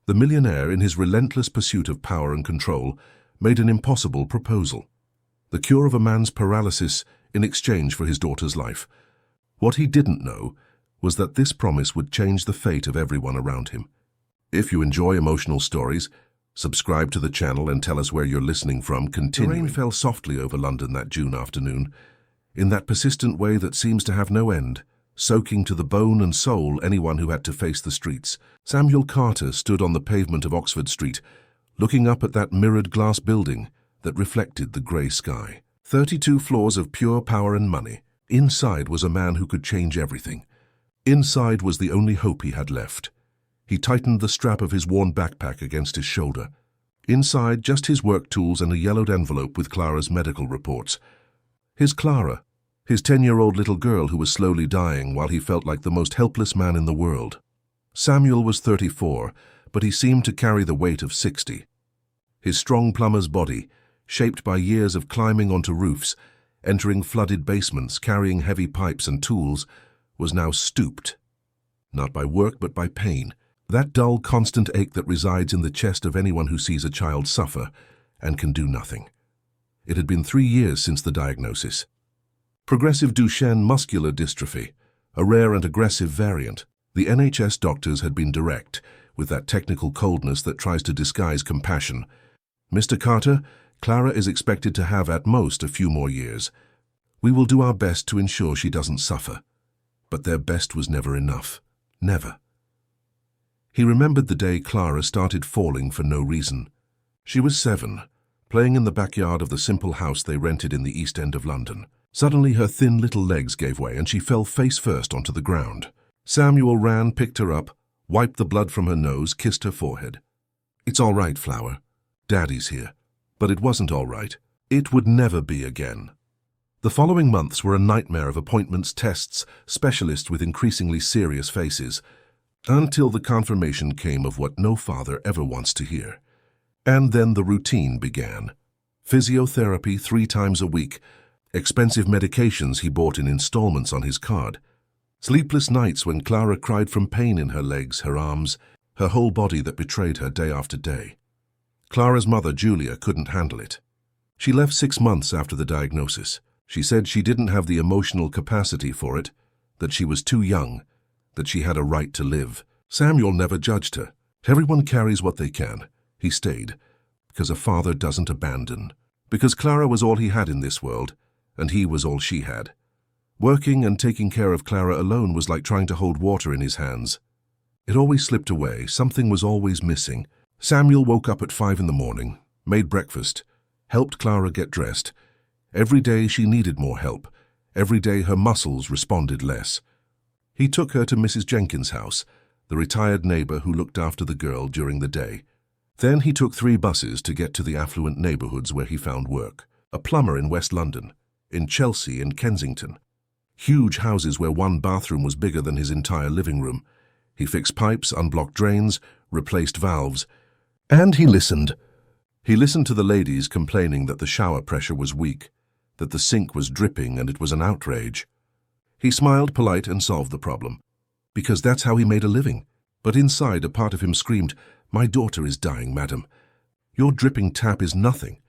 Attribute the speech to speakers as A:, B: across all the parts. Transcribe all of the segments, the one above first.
A: The millionaire, in his relentless pursuit of power and control, made an impossible proposal. The cure of a man's paralysis in exchange for his daughter's life. What he didn't know was that this promise would change the fate of everyone around him. If you enjoy emotional stories, subscribe to the channel and tell us where you're listening from. Continuing. The rain fell softly over London that June afternoon, in that persistent way that seems to have no end, soaking to the bone and soul anyone who had to face the streets. Samuel Carter stood on the pavement of Oxford Street, looking up at that mirrored glass building that reflected the grey sky. 32 floors of pure power and money. Inside was a man who could change everything. Inside was the only hope he had left. He tightened the strap of his worn backpack against his shoulder. Inside, just his work tools and a yellowed envelope with Clara's medical reports. His Clara, his 10-year-old little girl who was slowly dying while he felt like the most helpless man in the world. Samuel was 34, but he seemed to carry the weight of 60. His strong plumber's body, shaped by years of climbing onto roofs, entering flooded basements, carrying heavy pipes and tools, was now stooped. Not by work, but by pain. That dull, constant ache that resides in the chest of anyone who sees a child suffer and can do nothing. It had been 3 years since the diagnosis. Progressive Duchenne muscular dystrophy, a rare and aggressive variant. The NHS doctors had been direct, with that technical coldness that tries to disguise compassion. Mr. Carter, Clara is expected to have at most a few more years. We will do our best to ensure she doesn't suffer. But their best was never enough. Never. He remembered the day Clara started falling for no reason. She was 7, playing in the backyard of the simple house they rented in the East End of London. Suddenly her thin little legs gave way and she fell face first onto the ground. Samuel ran, picked her up, wiped the blood from her nose, kissed her forehead. "It's all right, Flower. Daddy's here." But it wasn't all right. It would never be again. The following months were a nightmare of appointments, tests, specialists with increasingly serious faces, until the confirmation came of what no father ever wants to hear. And then the routine began. Physiotherapy 3 times a week, expensive medications he bought in installments on his card, sleepless nights when Clara cried from pain in her legs, her arms, her whole body that betrayed her day after day. Clara's mother, Julia, couldn't handle it. She left 6 months after the diagnosis. She said she didn't have the emotional capacity for it, that she was too young, that she had a right to live. Samuel never judged her. Everyone carries what they can. He stayed, because a father doesn't abandon. Because Clara was all he had in this world, and he was all she had. Working and taking care of Clara alone was like trying to hold water in his hands. It always slipped away. Something was always missing. Samuel woke up at 5 in the morning, made breakfast, helped Clara get dressed. Every day she needed more help. Every day her muscles responded less. He took her to Mrs. Jenkins' house, the retired neighbor who looked after the girl during the day. Then he took 3 buses to get to the affluent neighborhoods where he found work. A plumber in West London, in Chelsea and Kensington. Huge houses where one bathroom was bigger than his entire living room. He fixed pipes, unblocked drains, replaced valves. And he listened. He listened to the ladies complaining that the shower pressure was weak, that the sink was dripping and it was an outrage. He smiled polite and solved the problem, because that's how he made a living. But inside, a part of him screamed, "My daughter is dying, madam. Your dripping tap is nothing."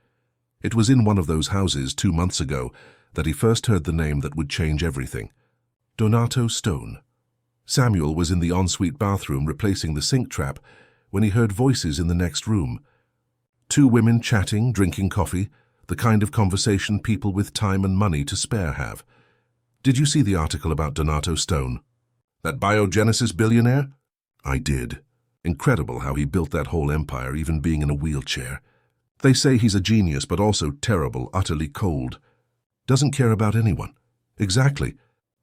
A: It was in one of those houses 2 months ago that he first heard the name that would change everything. Donato Stone. Samuel was in the ensuite bathroom replacing the sink trap when he heard voices in the next room. 2 women chatting, drinking coffee, the kind of conversation people with time and money to spare have. "Did you see the article about Donato Stone? That biogenesis billionaire?" "I did. Incredible how he built that whole empire, even being in a wheelchair. They say he's a genius, but also terrible, utterly cold. Doesn't care about anyone." "Exactly.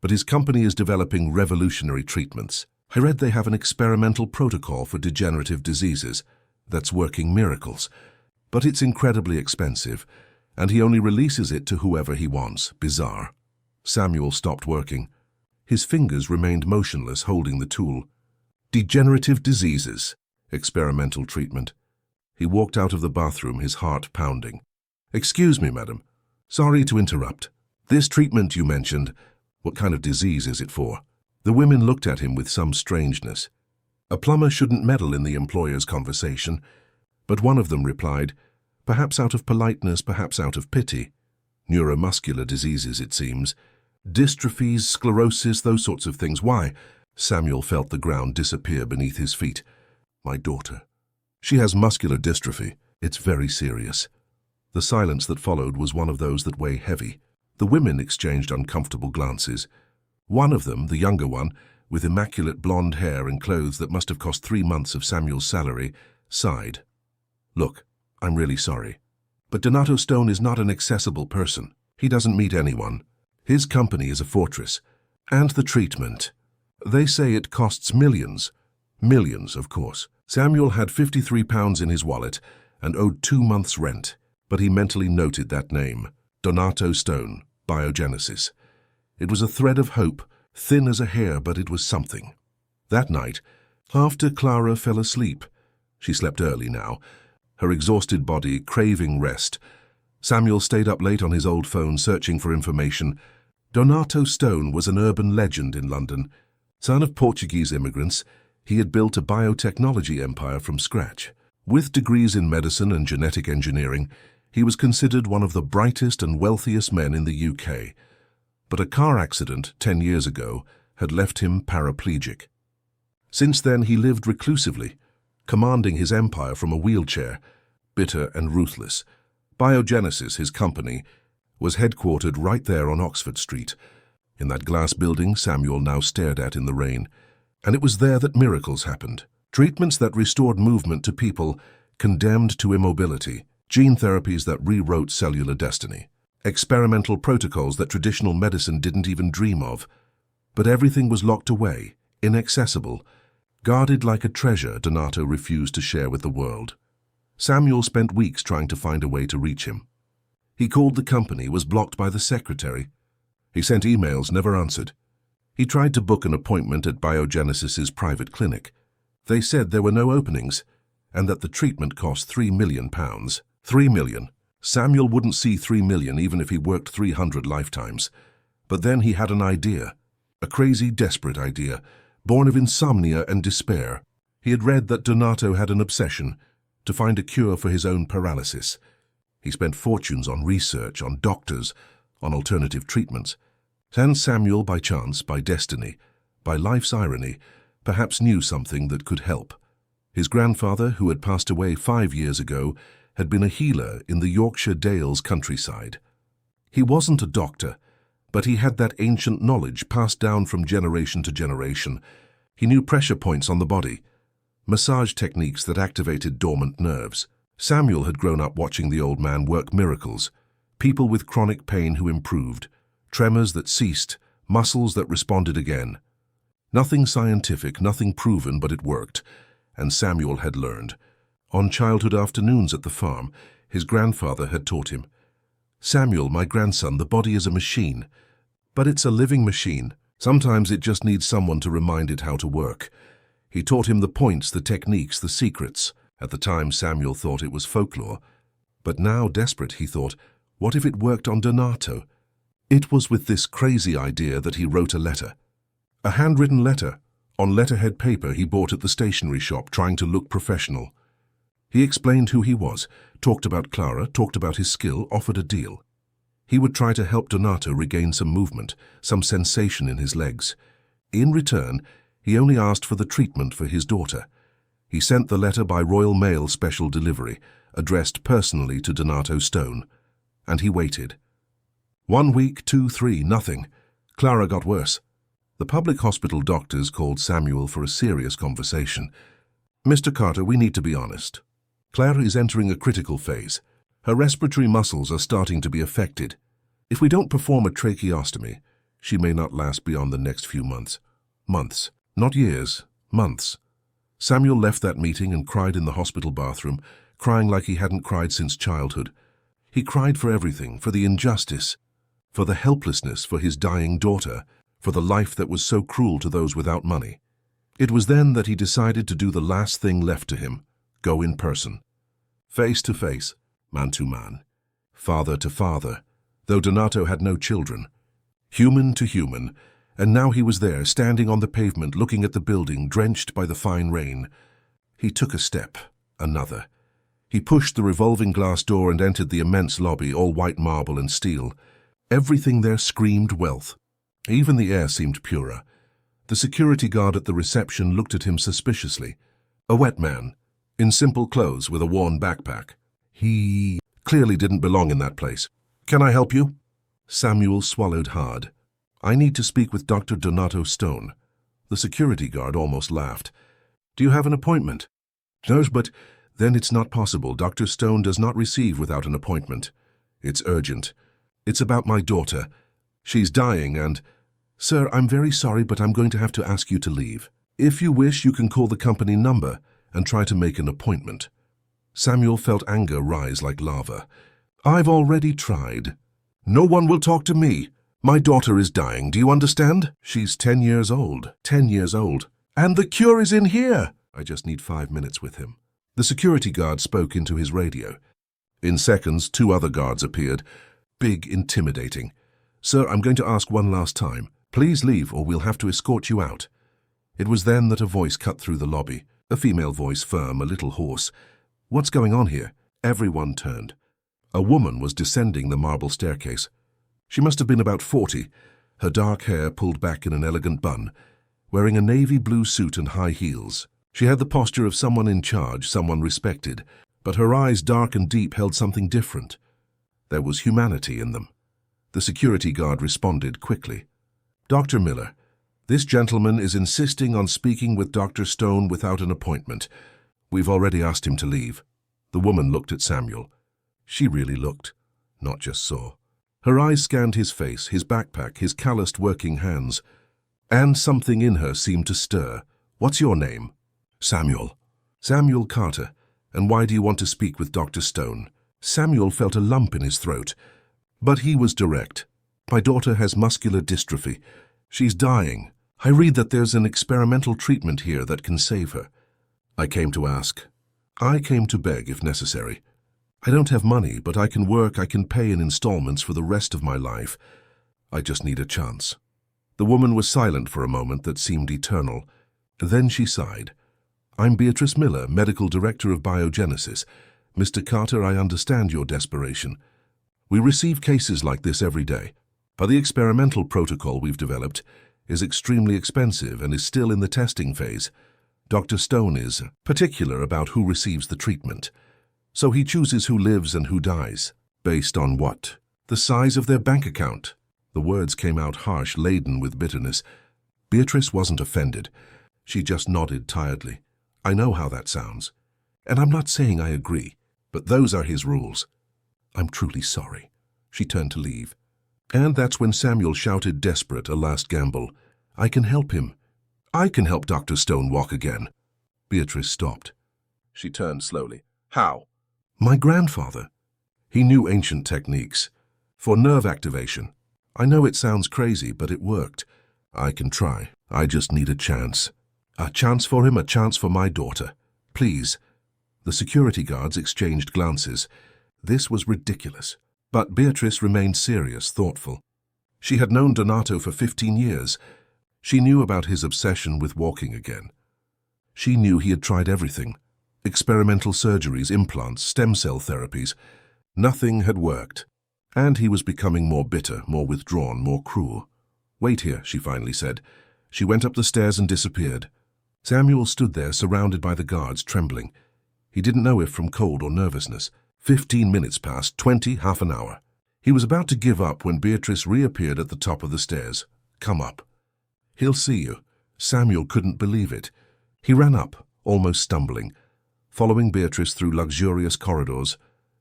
A: But his company is developing revolutionary treatments. I read they have an experimental protocol for degenerative diseases that's working miracles. But it's incredibly expensive, and he only releases it to whoever he wants. Bizarre." Samuel stopped working. His fingers remained motionless, holding the tool. Degenerative diseases. Experimental treatment. He walked out of the bathroom, his heart pounding. "Excuse me, madam. Sorry to interrupt. This treatment you mentioned, what kind of disease is it for?" The women looked at him with some strangeness. A plumber shouldn't meddle in the employer's conversation, but one of them replied, perhaps out of politeness, perhaps out of pity. Neuromuscular diseases, it seems. Dystrophies, sclerosis, those sorts of things. Why? Samuel felt the ground disappear beneath his feet. My daughter. She has muscular dystrophy. It's very serious. The silence that followed was one of those that weigh heavy. The women exchanged uncomfortable glances. One of them, the younger one, with immaculate blonde hair and clothes that must have cost 3 months of Samuel's salary, sighed. Look, I'm really sorry. But Donato Stone is not an accessible person. He doesn't meet anyone. His company is a fortress. And the treatment. They say it costs millions. Millions, of course. Samuel had £53 in his wallet and owed 2 months' rent, but he mentally noted that name. Donato Stone, biogenesis. It was a thread of hope, thin as a hair, but it was something. That night, after Clara fell asleep, she slept early now, her exhausted body craving rest, Samuel stayed up late on his old phone searching for information. Donato Stone was an urban legend in London. Son of Portuguese immigrants, he had built a biotechnology empire from scratch. With degrees in medicine and genetic engineering, he was considered one of the brightest and wealthiest men in the UK. But a car accident 10 years ago had left him paraplegic. Since then he lived reclusively, commanding his empire from a wheelchair, bitter and ruthless. Biogenesis, his company, was headquartered right there on Oxford Street, in that glass building Samuel now stared at in the rain. And it was there that miracles happened. Treatments that restored movement to people condemned to immobility, gene therapies that rewrote cellular destiny, experimental protocols that traditional medicine didn't even dream of. But everything was locked away, inaccessible, guarded like a treasure Donato refused to share with the world. Samuel spent weeks trying to find a way to reach him. He called the company, was blocked by the secretary. He sent emails, never answered. He tried to book an appointment at Biogenesis's private clinic. They said there were no openings, and that the treatment cost £3 million. £3 million. Samuel wouldn't see £3 million even if he worked 300 lifetimes. But then he had an idea. A crazy, desperate idea, born of insomnia and despair. He had read that Donato had an obsession to find a cure for his own paralysis. He spent fortunes on research, on doctors, on alternative treatments. And Samuel, by chance, by destiny, by life's irony, perhaps knew something that could help. His grandfather, who had passed away 5 years ago, had been a healer in the Yorkshire Dales countryside. He wasn't a doctor, but he had that ancient knowledge passed down from generation to generation. He knew pressure points on the body, massage techniques that activated dormant nerves. Samuel had grown up watching the old man work miracles, people with chronic pain who improved, tremors that ceased, muscles that responded again. Nothing scientific, nothing proven, but it worked, and Samuel had learned. On childhood afternoons at the farm, his grandfather had taught him, "Samuel, my grandson, the body is a machine, but it's a living machine. Sometimes it just needs someone to remind it how to work." He taught him the points, the techniques, the secrets. At the time, Samuel thought it was folklore. But now, desperate, he thought, what if it worked on Donato? It was with this crazy idea that he wrote a letter. A handwritten letter, on letterhead paper he bought at the stationery shop, trying to look professional. He explained who he was, talked about Clara, talked about his skill, offered a deal. He would try to help Donato regain some movement, some sensation in his legs. In return, he only asked for the treatment for his daughter. He sent the letter by Royal Mail special delivery, addressed personally to Donato Stone. And he waited. 1 week, 2, 3, nothing. Clara got worse. The public hospital doctors called Samuel for a serious conversation. "Mr. Carter, we need to be honest. Clara is entering a critical phase. Her respiratory muscles are starting to be affected. If we don't perform a tracheostomy, she may not last beyond the next few months." Months, not years, months. Samuel left that meeting and cried in the hospital bathroom, crying like he hadn't cried since childhood. He cried for everything, for the injustice, for the helplessness, for his dying daughter, for the life that was so cruel to those without money. It was then that he decided to do the last thing left to him, go in person. Face to face, man to man, father to father, though Donato had no children. Human to human, and now he was there, standing on the pavement, looking at the building, drenched by the fine rain. He took a step, another. He pushed the revolving glass door and entered the immense lobby, all white marble and steel. Everything there screamed wealth. Even the air seemed purer. The security guard at the reception looked at him suspiciously. A wet man, in simple clothes with a worn backpack. He clearly didn't belong in that place. "Can I help you?" Samuel swallowed hard. "I need to speak with Dr. Donato Stone." The security guard almost laughed. "Do you have an appointment?" "No, but then it's not possible. Dr. Stone does not receive without an appointment. It's urgent. It's about my daughter. She's dying and—" "Sir, I'm very sorry, but I'm going to have to ask you to leave. If you wish, you can call the company number and try to make an appointment." Samuel felt anger rise like lava. "I've already tried. No one will talk to me. My daughter is dying, do you understand? She's 10 years old. 10 years old. And the cure is in here. I just need 5 minutes with him." The security guard spoke into his radio. In seconds, 2 other guards appeared. Big, intimidating. "Sir, I'm going to ask one last time. Please leave or we'll have to escort you out." It was then that a voice cut through the lobby. A female voice, firm, a little hoarse. "What's going on here?" Everyone turned. A woman was descending the marble staircase. She must have been about 40, her dark hair pulled back in an elegant bun, wearing a navy blue suit and high heels. She had the posture of someone in charge, someone respected, but her eyes, dark and deep, held something different. There was humanity in them. The security guard responded quickly. "Dr. Miller, this gentleman is insisting on speaking with Dr. Stone without an appointment. We've already asked him to leave." The woman looked at Samuel. She really looked, not just saw. Her eyes scanned his face, his backpack, his calloused working hands. And something in her seemed to stir. "What's your name?" "Samuel." "Samuel Carter. And why do you want to speak with Dr. Stone?" Samuel felt a lump in his throat. But he was direct. "My daughter has muscular dystrophy. She's dying. I read that there's an experimental treatment here that can save her. I came to ask. I came to beg if necessary. I don't have money, but I can work, I can pay in installments for the rest of my life. I just need a chance." The woman was silent for a moment that seemed eternal. Then she sighed. "I'm Beatrice Miller, Medical Director of Biogenesis. Mr. Carter, I understand your desperation. We receive cases like this every day, but the experimental protocol we've developed is extremely expensive and is still in the testing phase. Dr. Stone is particular about who receives the treatment. So he chooses who lives and who dies. Based on what? The size of their bank account." The words came out harsh, laden with bitterness. Beatrice wasn't offended. She just nodded tiredly. "I know how that sounds. And I'm not saying I agree, but those are his rules. I'm truly sorry." She turned to leave. And that's when Samuel shouted, desperate, a last gamble. "I can help him. I can help Dr. Stone walk again." Beatrice stopped. She turned slowly. "How?" "My grandfather. He knew ancient techniques. For nerve activation. I know it sounds crazy, but it worked. I can try. I just need a chance. A chance for him, a chance for my daughter. Please." The security guards exchanged glances. This was ridiculous. But Beatrice remained serious, thoughtful. She had known Donato for 15 years. She knew about his obsession with walking again. She knew he had tried everything. Experimental surgeries, implants, stem cell therapies. Nothing had worked. And he was becoming more bitter, more withdrawn, more cruel. "Wait here," she finally said. She went up the stairs and disappeared. Samuel stood there, surrounded by the guards, trembling. He didn't know if from cold or nervousness. 15 minutes passed, 20, half an hour. He was about to give up when Beatrice reappeared at the top of the stairs. "Come up. He'll see you." Samuel couldn't believe it. He ran up, almost stumbling, following Beatrice through luxurious corridors,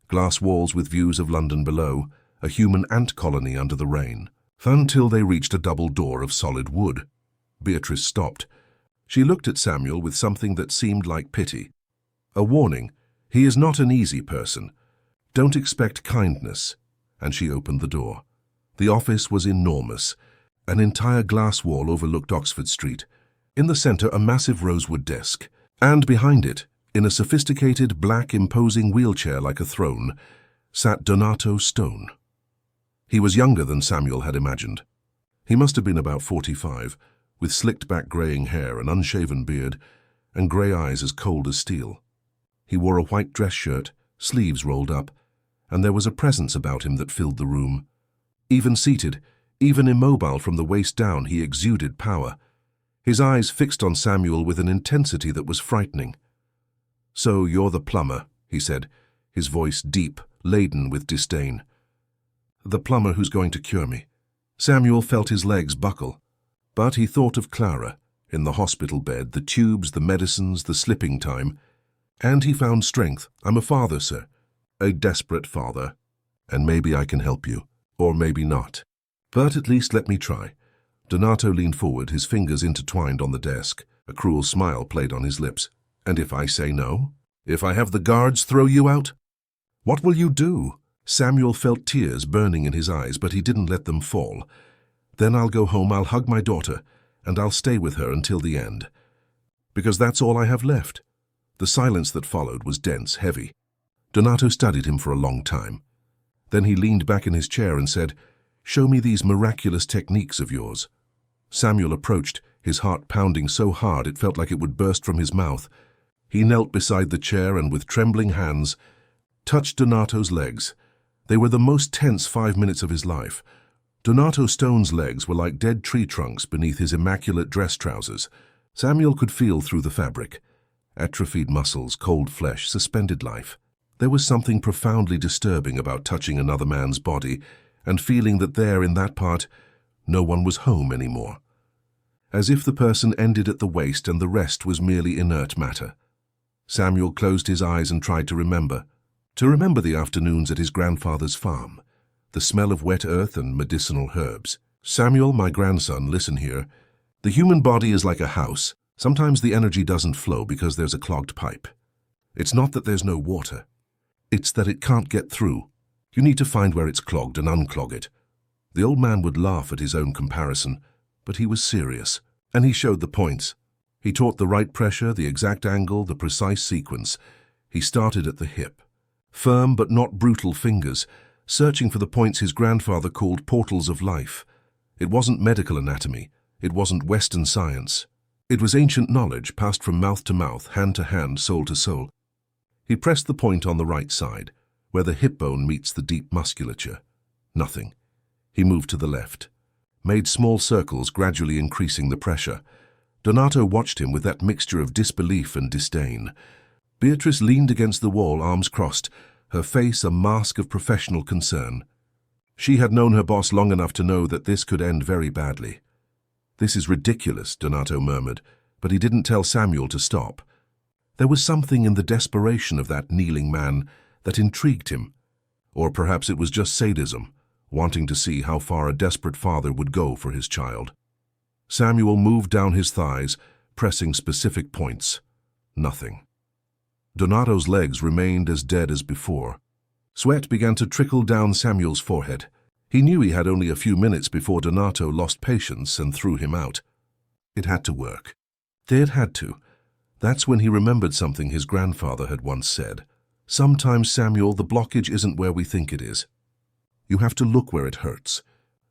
A: glass walls with views of London below, a human ant colony under the rain, until they reached a double door of solid wood. Beatrice stopped. She looked at Samuel with something that seemed like pity. A warning. He is not an easy person. Don't expect kindness. And she opened the door. The office was enormous. An entire glass wall overlooked Oxford Street. In the center, a massive rosewood desk. And behind it, in a sophisticated, black, imposing wheelchair like a throne, sat Donato Stone. He was younger than Samuel had imagined. He must have been about 45, with slicked-back greying hair, an unshaven beard, and grey eyes as cold as steel. He wore a white dress shirt, sleeves rolled up, and there was a presence about him that filled the room. Even seated, even immobile from the waist down, he exuded power, his eyes fixed on Samuel with an intensity that was frightening. "So you're the plumber," he said, his voice deep, laden with disdain. "The plumber who's going to cure me." Samuel felt his legs buckle, but he thought of Clara, in the hospital bed, the tubes, the medicines, the slipping time, and he found strength. "I'm a father, sir, a desperate father, and maybe I can help you, or maybe not. But at least let me try." Donato leaned forward, his fingers intertwined on the desk. A cruel smile played on his lips. "And if I say no? If I have the guards throw you out? What will you do?" Samuel felt tears burning in his eyes, but he didn't let them fall. "Then I'll go home, I'll hug my daughter, and I'll stay with her until the end. Because that's all I have left." The silence that followed was dense, heavy. Donato studied him for a long time. Then he leaned back in his chair and said, "Show me these miraculous techniques of yours." Samuel approached, his heart pounding so hard it felt like it would burst from his mouth. He knelt beside the chair and with trembling hands touched Donato's legs. They were the most tense 5 minutes of his life. Donato Stone's legs were like dead tree trunks beneath his immaculate dress trousers. Samuel could feel through the fabric. Atrophied muscles, cold flesh, suspended life. There was something profoundly disturbing about touching another man's body and feeling that there, in that part, no one was home anymore. As if the person ended at the waist and the rest was merely inert matter. Samuel closed his eyes and tried to remember the afternoons at his grandfather's farm, the smell of wet earth and medicinal herbs. "Samuel, my grandson, listen here. The human body is like a house. Sometimes the energy doesn't flow because there's a clogged pipe. It's not that there's no water. It's that it can't get through. You need to find where it's clogged and unclog it." The old man would laugh at his own comparison, but he was serious, and he showed the points. He taught the right pressure, the exact angle, the precise sequence. He started at the hip. Firm but not brutal fingers, searching for the points his grandfather called portals of life. It wasn't medical anatomy. It wasn't Western science. It was ancient knowledge passed from mouth to mouth, hand to hand, soul to soul. He pressed the point on the right side, where the hip bone meets the deep musculature. Nothing. He moved to the left, made small circles, gradually increasing the pressure. Donato watched him with that mixture of disbelief and disdain. Beatrice leaned against the wall, arms crossed, her face a mask of professional concern. She had known her boss long enough to know that this could end very badly. "This is ridiculous," Donato murmured, but he didn't tell Samuel to stop. There was something in the desperation of that kneeling man that intrigued him. Or perhaps it was just sadism, wanting to see how far a desperate father would go for his child. Samuel moved down his thighs, pressing specific points. Nothing. Donato's legs remained as dead as before. Sweat began to trickle down Samuel's forehead. He knew he had only a few minutes before Donato lost patience and threw him out. It had to work. It had to. That's when he remembered something his grandfather had once said. "Sometimes, Samuel, the blockage isn't where we think it is. You have to look where it hurts.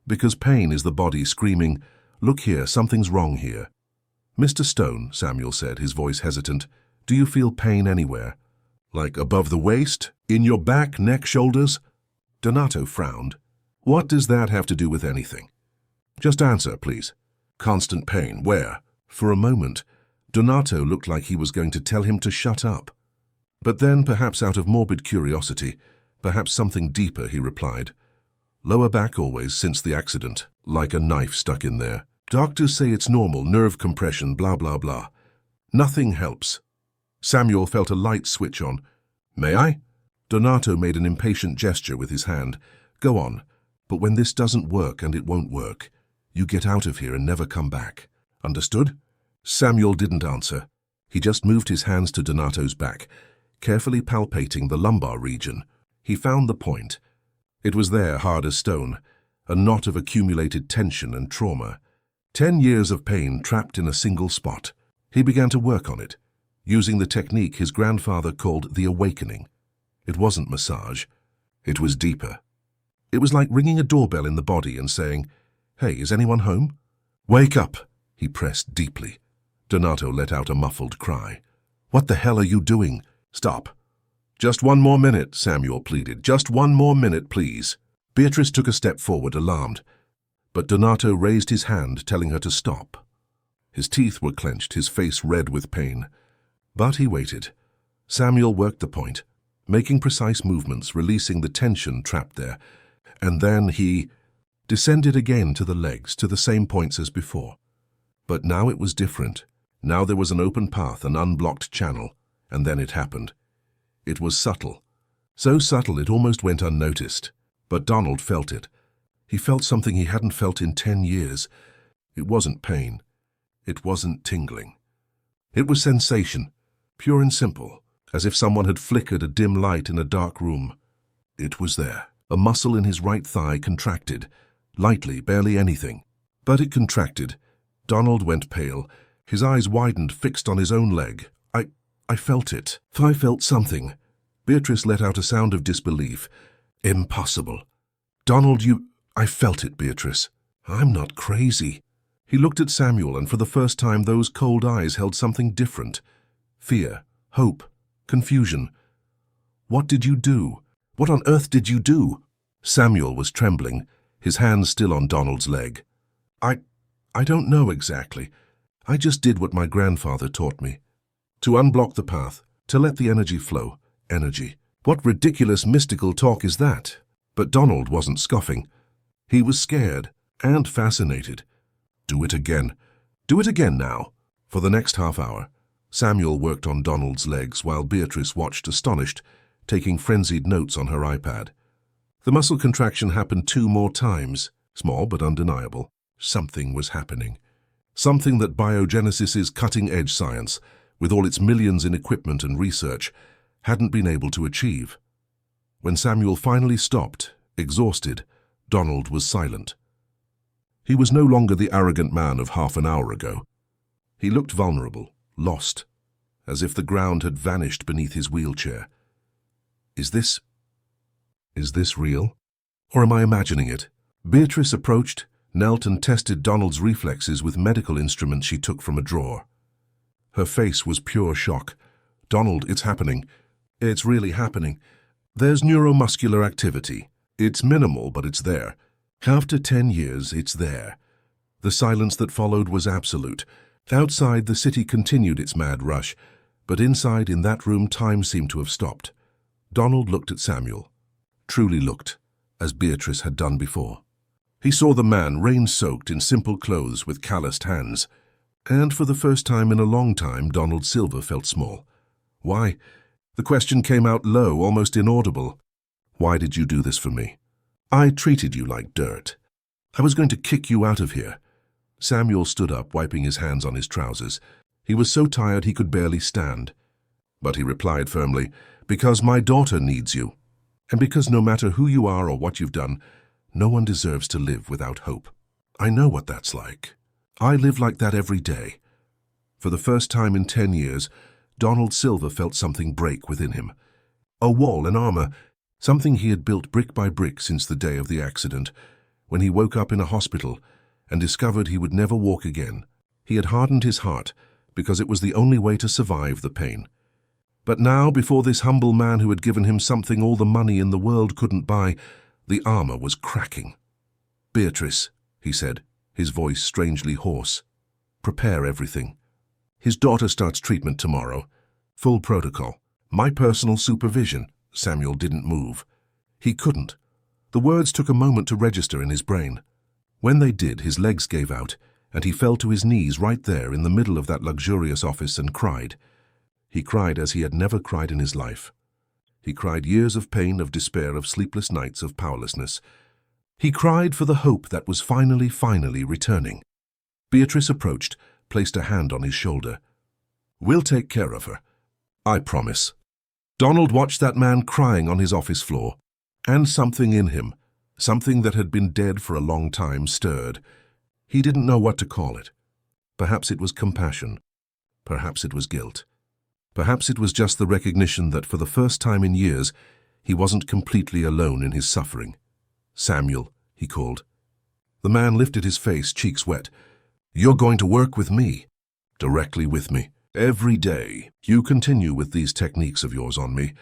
A: Because pain is the body screaming, 'Look here, something's wrong here.'" "Mr. Stone," Samuel said, his voice hesitant, "do you feel pain anywhere? Like above the waist? In your back, neck, shoulders?" Donato frowned. "What does that have to do with anything? Just answer, please." "Constant pain, where?" For a moment, Donato looked like he was going to tell him to shut up. But then, perhaps out of morbid curiosity, perhaps something deeper, he replied, "Lower back always, since the accident, like a knife stuck in there. Doctors say it's normal, nerve compression, blah, blah, blah. Nothing helps." Samuel felt a light switch on. "May I?" Donato made an impatient gesture with his hand. "Go on, but when this doesn't work, and it won't work, you get out of here and never come back. Understood?" Samuel didn't answer. He just moved his hands to Donato's back, carefully palpating the lumbar region. He found the point. It was there, hard as stone, a knot of accumulated tension and trauma. 10 years of pain trapped in a single spot. He began to work on it, using the technique his grandfather called the awakening. It wasn't massage. It was deeper. It was like ringing a doorbell in the body and saying, "Hey, is anyone home?" "Wake up!" he pressed deeply. Donato let out a muffled cry. "What the hell are you doing? Stop." "Just one more minute," Samuel pleaded. "Just one more minute, please." Beatrice took a step forward, alarmed, but Donato raised his hand, telling her to stop. His teeth were clenched, his face red with pain. But he waited. Samuel worked the point, making precise movements, releasing the tension trapped there, and then he descended again to the legs, to the same points as before. But now it was different. Now there was an open path, an unblocked channel, and then it happened. It was subtle, so subtle it almost went unnoticed. But Donald felt it. He felt something he hadn't felt in 10 years. It wasn't pain. It wasn't tingling. It was sensation, pure and simple, as if someone had flickered a dim light in a dark room. It was there. A muscle in his right thigh contracted, lightly, barely anything. But it contracted. Donald went pale. His eyes widened, fixed on his own leg. I felt it. I felt something. Beatrice let out a sound of disbelief. "Impossible." "Donald, I felt it, Beatrice. I'm not crazy." He looked at Samuel, and for the first time those cold eyes held something different. Fear, hope, confusion. "What did you do? What on earth did you do?" Samuel was trembling, his hands still on Donald's leg. I don't know exactly. I just did what my grandfather taught me. To unblock the path, to let the energy flow. Energy. What ridiculous mystical talk is that? But Donald wasn't scoffing. He was scared and fascinated. Do it again. Do it again now. For the next half hour, Samuel worked on Donald's legs while Beatrice watched astonished, taking frenzied notes on her iPad. The muscle contraction happened 2 more times, small but undeniable. Something was happening. Something that biogenesis's cutting-edge science, with all its millions in equipment and research, hadn't been able to achieve. When Samuel finally stopped, exhausted, Donald was silent. He was no longer the arrogant man of half an hour ago. He looked vulnerable, lost, as if the ground had vanished beneath his wheelchair. Is this real? Or am I imagining it? Beatrice approached, knelt and tested Donald's reflexes with medical instruments she took from a drawer. Her face was pure shock. "Donald, it's happening. It's really happening. There's neuromuscular activity. It's minimal, but it's there. After 10 years, it's there." The silence that followed was absolute. Outside, the city continued its mad rush, but inside, in that room, time seemed to have stopped. Donald looked at Samuel. Truly looked, as Beatrice had done before. He saw the man, rain-soaked in simple clothes with calloused hands. And for the first time in a long time, Donald Silver felt small. "Why?" The question came out low, almost inaudible. "Why did you do this for me? I treated you like dirt. I was going to kick you out of here." Samuel stood up, wiping his hands on his trousers. He was so tired he could barely stand. But he replied firmly, "Because my daughter needs you. And because no matter who you are or what you've done, no one deserves to live without hope. I know what that's like. I live like that every day." For the first time in 10 years, Donald Silver felt something break within him. A wall, an armor, something he had built brick by brick since the day of the accident, when he woke up in a hospital and discovered he would never walk again. He had hardened his heart because it was the only way to survive the pain. But now, before this humble man who had given him something all the money in the world couldn't buy, the armor was cracking. "Beatrice," he said, his voice strangely hoarse, "prepare everything. His daughter starts treatment tomorrow. Full protocol. My personal supervision." Samuel didn't move. He couldn't. The words took a moment to register in his brain. When they did, his legs gave out, and he fell to his knees right there in the middle of that luxurious office and cried. He cried as he had never cried in his life. He cried years of pain, of despair, of sleepless nights, of powerlessness. He cried for the hope that was finally returning. Beatrice approached, placed a hand on his shoulder. "We'll take care of her. I promise." Donald watched that man crying on his office floor, and something in him, something that had been dead for a long time, stirred. He didn't know what to call it. Perhaps it was compassion. Perhaps it was guilt. Perhaps it was just the recognition that for the first time in years, he wasn't completely alone in his suffering. "Samuel," he called. The man lifted his face, cheeks wet. "You're going to work with me. Directly with me. Every day. You continue with these techniques of yours on me,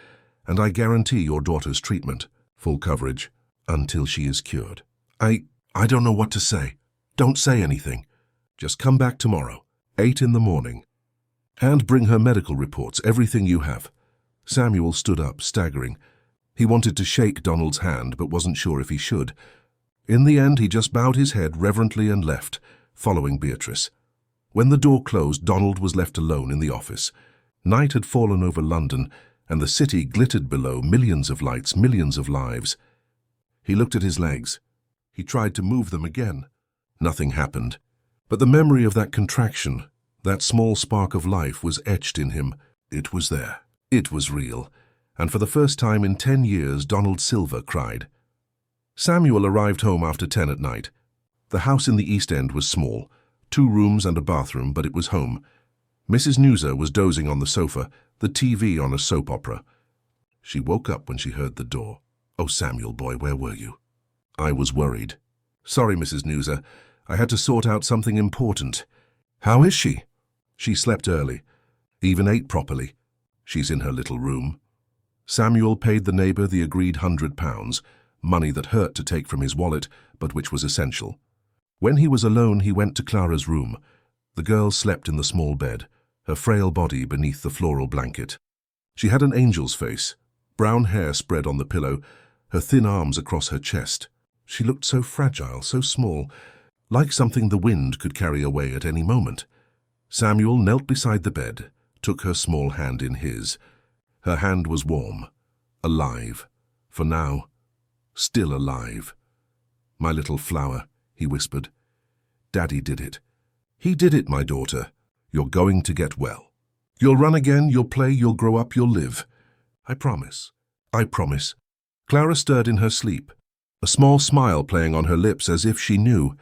A: and I guarantee your daughter's treatment, full coverage, until she is cured. I don't know what to say. Don't say anything. Just come back tomorrow, 8 in the morning, and bring her medical reports, everything you have." Samuel stood up, staggering. He wanted to shake Donald's hand, but wasn't sure if he should. In the end, he just bowed his head reverently and left, following Beatrice. When the door closed, Donald was left alone in the office. Night had fallen over London, and the city glittered below, millions of lights, millions of lives. He looked at his legs. He tried to move them again. Nothing happened. But the memory of that contraction, that small spark of life, was etched in him. It was there. It was real. And for the first time in 10 years, Donald Silver cried. Samuel arrived home after 10 at night. The house in the East End was small, 2 rooms and a bathroom, but it was home. Mrs. Newser was dozing on the sofa, the TV on a soap opera. She woke up when she heard the door. "Oh, Samuel, boy, where were you?" "I was worried." "Sorry, Mrs. Newser. I had to sort out something important." "How is she?" "She slept early. Even ate properly. She's in her little room." Samuel paid the neighbour the agreed £100, money that hurt to take from his wallet, but which was essential. When he was alone, he went to Clara's room. The girl slept in the small bed, her frail body beneath the floral blanket. She had an angel's face, brown hair spread on the pillow, her thin arms across her chest. She looked so fragile, so small, like something the wind could carry away at any moment. Samuel knelt beside the bed, took her small hand in his. Her hand was warm, alive, for now, still alive. "My little flower," he whispered. "Daddy did it. He did it, my daughter. You're going to get well. You'll run again, you'll play, you'll grow up, you'll live. I promise. I promise." Clara stirred in her sleep, a small smile playing on her lips as if she knew,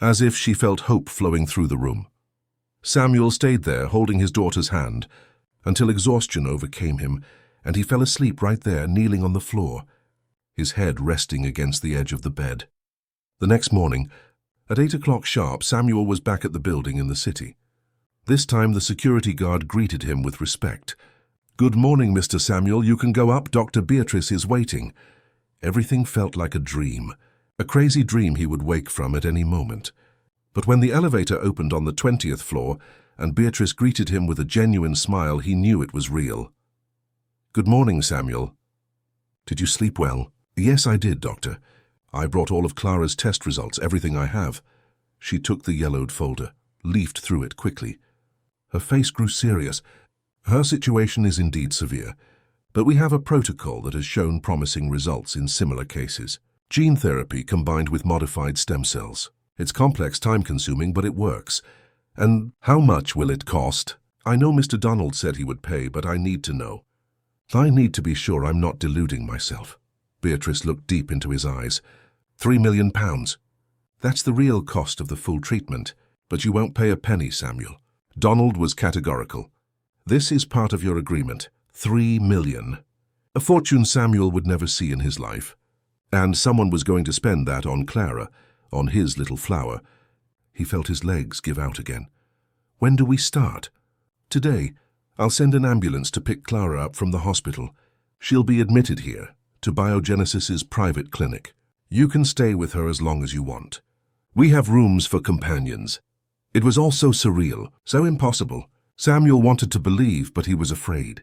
A: as if she felt hope flowing through the room. Samuel stayed there, holding his daughter's hand, until exhaustion overcame him, and he fell asleep right there, kneeling on the floor, his head resting against the edge of the bed. The next morning, at 8 o'clock sharp, Samuel was back at the building in the city. This time the security guard greeted him with respect. "Good morning, Mr. Samuel. You can go up. Dr. Beatrice is waiting." Everything felt like a dream, a crazy dream he would wake from at any moment. But when the elevator opened on the 20th floor and Beatrice greeted him with a genuine smile, he knew it was real. "Good morning, Samuel. Did you sleep well?" "Yes, I did, Doctor. I brought all of Clara's test results, everything I have." She took the yellowed folder, leafed through it quickly. Her face grew serious. "Her situation is indeed severe, but we have a protocol that has shown promising results in similar cases. Gene therapy combined with modified stem cells. It's complex, time-consuming, but it works. And how much will it cost? I know Mr. Donald said he would pay, but I need to know. I need to be sure I'm not deluding myself." Beatrice looked deep into his eyes. £3 million. That's the real cost of the full treatment, but you won't pay a penny, Samuel. Donald was categorical. "This is part of your agreement. 3 million. A fortune Samuel would never see in his life. And someone was going to spend that on Clara, on his little flower." He felt his legs give out again. "When do we start?" "Today. I'll send an ambulance to pick Clara up from the hospital. She'll be admitted here, to Biogenesis's private clinic. You can stay with her as long as you want. We have rooms for companions." It was all so surreal, so impossible. Samuel wanted to believe, but he was afraid.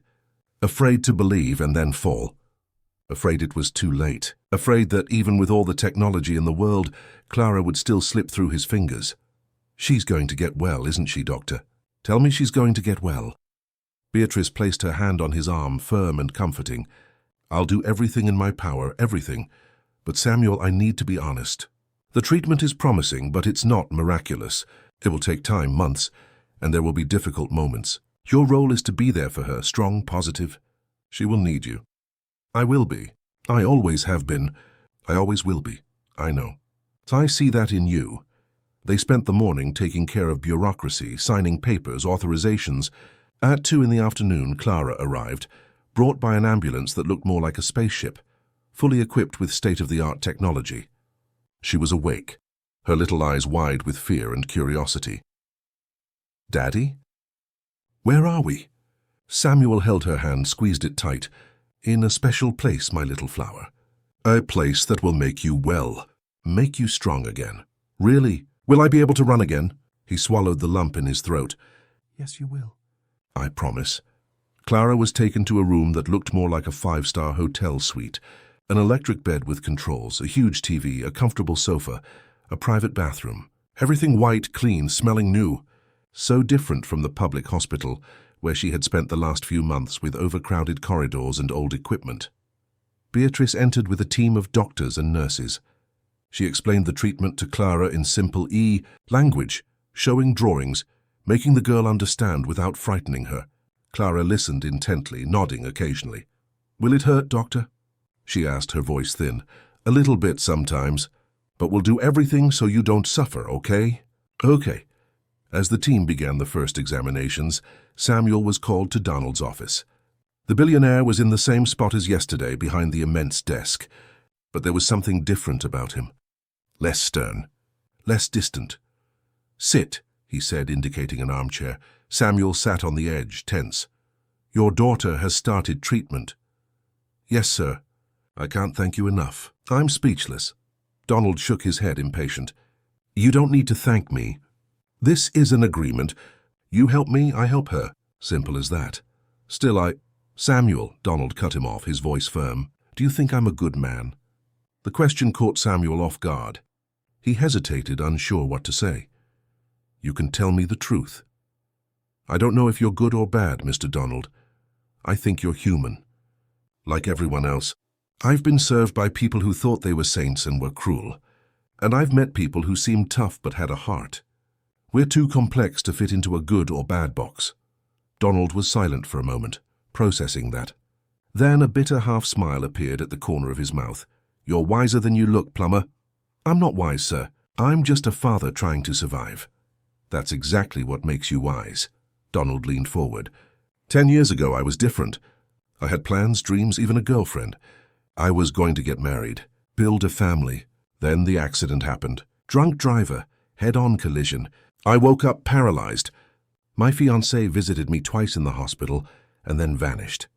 A: Afraid to believe and then fall. Afraid it was too late. Afraid that even with all the technology in the world, Clara would still slip through his fingers. "She's going to get well, isn't she, Doctor? Tell me she's going to get well." Beatrice placed her hand on his arm, firm and comforting. "I'll do everything in my power, everything. But Samuel, I need to be honest. The treatment is promising, but it's not miraculous. It will take time, months, and there will be difficult moments. Your role is to be there for her, strong, positive. She will need you." "I will be. I always have been. I always will be. I know. I see that in you." They spent the morning taking care of bureaucracy, signing papers, authorizations. At 2 in the afternoon, Clara arrived, brought by an ambulance that looked more like a spaceship, fully equipped with state-of-the-art technology. She was awake. her little eyes wide with fear and curiosity. "Daddy? Where are we?" Samuel held her hand, squeezed it tight. "In a special place, my little flower. A place that will make you well, make you strong again." "Really? Will I be able to run again?" He swallowed the lump in his throat. "Yes, you will. I promise." Clara was taken to a room that looked more like a five-star hotel suite. An electric bed with controls, a huge TV, a comfortable sofa, a private bathroom. Everything white, clean, smelling new. So different from the public hospital, where she had spent the last few months with overcrowded corridors and old equipment. Beatrice entered with a team of doctors and nurses. She explained the treatment to Clara in simple language, showing drawings, making the girl understand without frightening her. Clara listened intently, nodding occasionally. "Will it hurt, doctor?" she asked, her voice thin. "A little bit sometimes, but we'll do everything so you don't suffer, okay?" "Okay." As the team began the first examinations, Samuel was called to Donald's office. The billionaire was in the same spot as yesterday, behind the immense desk, but there was something different about him. Less stern, less distant. "Sit," he said, indicating an armchair. Samuel sat on the edge, tense. "Your daughter has started treatment." "Yes, sir. I can't thank you enough." "I'm speechless." Donald shook his head, impatient. "You don't need to thank me. This is an agreement. You help me, I help her. Simple as that. Still, Samuel," Donald cut him off, his voice firm. "Do you think I'm a good man?" The question caught Samuel off guard. He hesitated, unsure what to say. "You can tell me the truth." "I don't know if you're good or bad, Mr. Donald. I think you're human. Like everyone else. I've been served by people who thought they were saints and were cruel. And I've met people who seemed tough but had a heart. We're too complex to fit into a good or bad box." Donald was silent for a moment, processing that. Then a bitter half-smile appeared at the corner of his mouth. "You're wiser than you look, plumber." "I'm not wise, sir. I'm just a father trying to survive." "That's exactly what makes you wise." Donald leaned forward. 10 years ago, I was different. I had plans, dreams, even a girlfriend. I was going to get married, build a family. Then the accident happened. Drunk driver, head-on collision. I woke up paralyzed. My fiancé visited me twice in the hospital and then vanished.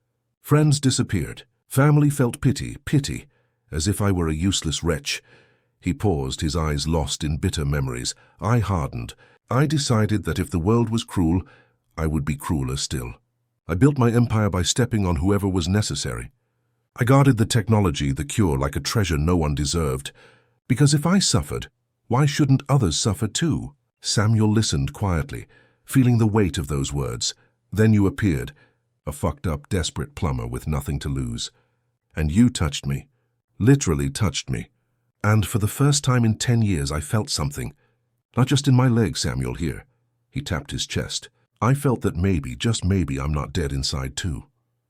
A: Friends disappeared. Family felt pity, as if I were a useless wretch. He paused, his eyes lost in bitter memories. I hardened. I decided that if the world was cruel, I would be crueler still. I built my empire by stepping on whoever was necessary. I guarded the technology, the cure, like a treasure no one deserved. Because if I suffered, why shouldn't others suffer too? Samuel listened quietly, feeling the weight of those words. Then you appeared, a fucked-up, desperate plumber with nothing to lose. And you touched me, literally touched me. And for the first time in 10 years, I felt something. Not just in my legs, Samuel, here. He tapped his chest. I felt that maybe, just maybe, I'm not dead inside too.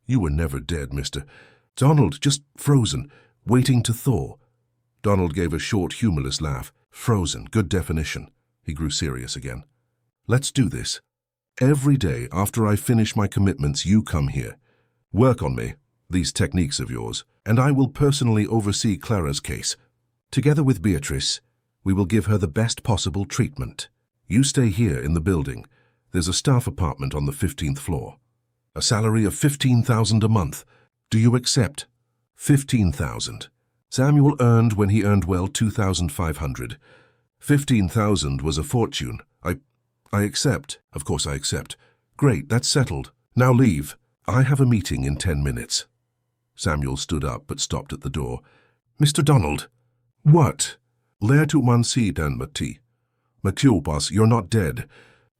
A: You were never dead, Mr. Donald, just frozen, waiting to thaw. Donald gave a short, humorless laugh. Frozen, good definition. He grew serious again. Let's do this. Every day after I finish my commitments, you come here. Work on me, these techniques of yours, and I will personally oversee Clara's case. Together with Beatrice, we will give her the best possible treatment. You stay here in the building. There's a staff apartment on the 15th floor. A salary of $15,000 a month. Do you accept? $15,000. Samuel earned, when he earned well, $2,500. $15,000 was a fortune. I accept. Of course I accept. Great, that's settled. Now leave. I have a meeting in 10 minutes. Samuel stood up but stopped at the door. Mr. Donald. What? Lär tu man si den mati. Matilpas, you're not dead,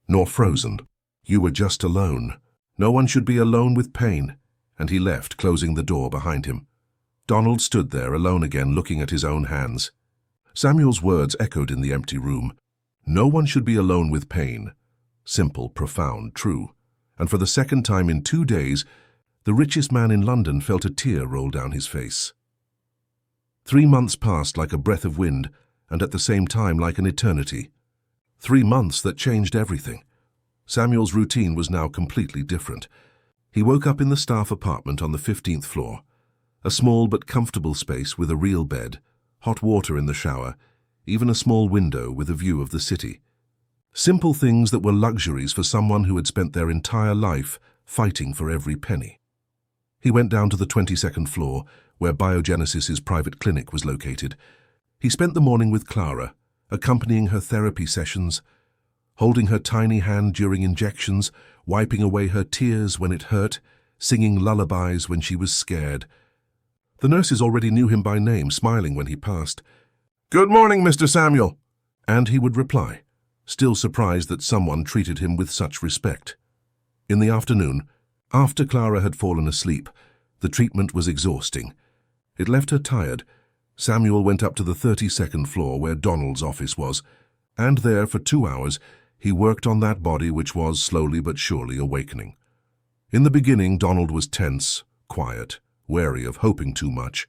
A: nor frozen. You were just alone. No one should be alone with pain. And he left, closing the door behind him. Donald stood there, alone again, looking at his own hands. Samuel's words echoed in the empty room. No one should be alone with pain. Simple, profound, true. And for the second time in 2 days, the richest man in London felt a tear roll down his face. 3 months passed like a breath of wind, and at the same time like an eternity. 3 months that changed everything. Samuel's routine was now completely different. He woke up in the staff apartment on the 15th floor, a small but comfortable space with a real bed, hot water in the shower, even a small window with a view of the city. Simple things that were luxuries for someone who had spent their entire life fighting for every penny. He went down to the 22nd floor, where Biogenesis's private clinic was located. He spent the morning with Clara, accompanying her therapy sessions, holding her tiny hand during injections, wiping away her tears when it hurt, singing lullabies when she was scared. The nurses already knew him by name, smiling when he passed. "Good morning, Mr. Samuel," and he would reply, still surprised that someone treated him with such respect. In the afternoon, after Clara had fallen asleep, the treatment was exhausting. It left her tired. Samuel went up to the 32nd floor where Donald's office was, and there for 2 hours he worked on that body which was slowly but surely awakening. In the beginning, Donald was tense, quiet, wary of hoping too much.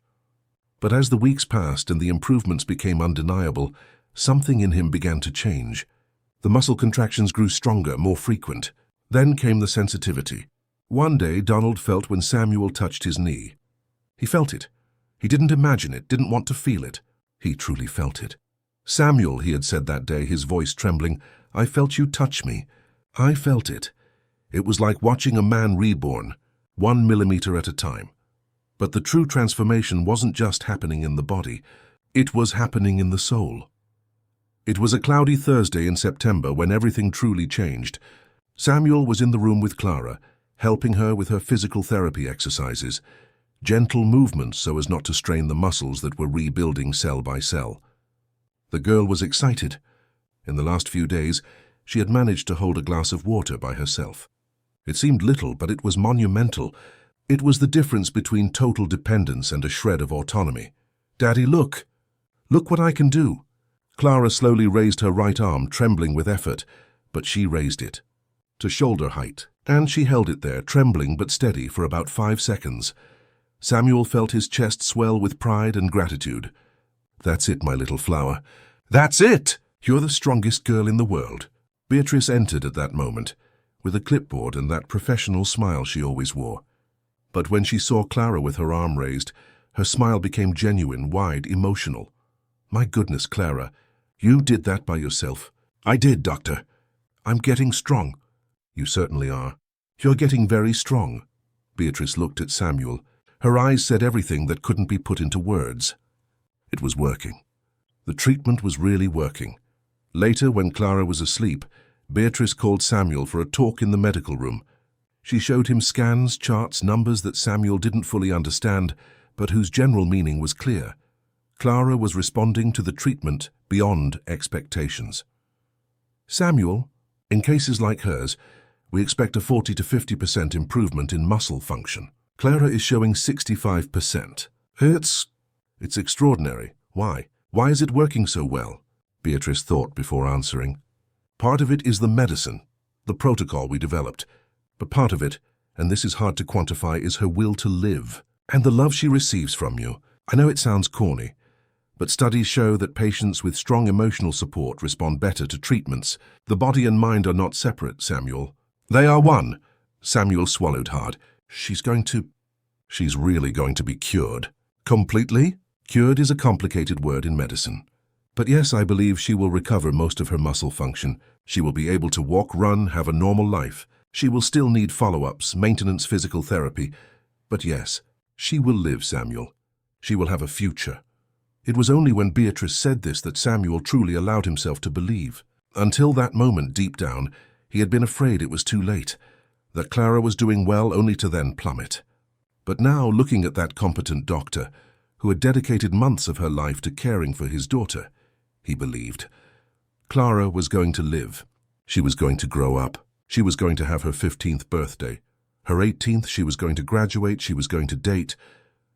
A: But as the weeks passed and the improvements became undeniable, something in him began to change. The muscle contractions grew stronger, more frequent. Then came the sensitivity. One day, Donald felt when Samuel touched his knee. He felt it. He didn't imagine it, didn't want to feel it. He truly felt it. "Samuel," he had said that day, his voice trembling, "I felt you touch me. I felt it. It was like watching a man reborn, 1 millimeter at a time." But the true transformation wasn't just happening in the body. It was happening in the soul. It was a cloudy Thursday in September when everything truly changed. Samuel was in the room with Clara, helping her with her physical therapy exercises, gentle movements so as not to strain the muscles that were rebuilding cell by cell. The girl was excited. In the last few days, she had managed to hold a glass of water by herself. It seemed little, but it was monumental. It was the difference between total dependence and a shred of autonomy. "Daddy, look! Look what I can do!" Clara slowly raised her right arm, trembling with effort, but she raised it to shoulder height, and she held it there, trembling but steady, for about 5 seconds. Samuel felt his chest swell with pride and gratitude. "That's it, my little flower. That's it! You're the strongest girl in the world." Beatrice entered at that moment, with a clipboard and that professional smile she always wore. But when she saw Clara with her arm raised, her smile became genuine, wide, emotional. "My goodness, Clara, you did that by yourself." "I did, Doctor. I'm getting strong." "You certainly are. You're getting very strong." Beatrice looked at Samuel. Her eyes said everything that couldn't be put into words. It was working. The treatment was really working. Later, when Clara was asleep, Beatrice called Samuel for a talk in the medical room. She showed him scans, charts, numbers that Samuel didn't fully understand, but whose general meaning was clear. Clara was responding to the treatment beyond expectations. "Samuel, in cases like hers, we expect a 40 to 50% improvement in muscle function. Clara is showing 65%. It's extraordinary. Why? Why is it working so well?" Beatrice thought before answering. "Part of it is the medicine, the protocol we developed. But part of it, and this is hard to quantify, is her will to live, and the love she receives from you. I know it sounds corny, but studies show that patients with strong emotional support respond better to treatments. The body and mind are not separate, Samuel. They are one." Samuel swallowed hard. She's really going to be cured." "Completely?" "Cured is a complicated word in medicine. But yes, I believe she will recover most of her muscle function. She will be able to walk, run, have a normal life. She will still need follow-ups, maintenance, physical therapy. But yes, she will live, Samuel. She will have a future." It was only when Beatrice said this that Samuel truly allowed himself to believe. Until that moment, deep down, he had been afraid it was too late, that Clara was doing well only to then plummet. But now, looking at that competent doctor, who had dedicated months of her life to caring for his daughter, he believed. Clara was going to live. She was going to grow up. She was going to have her 15th birthday. Her 18th, she was going to graduate. She was going to date.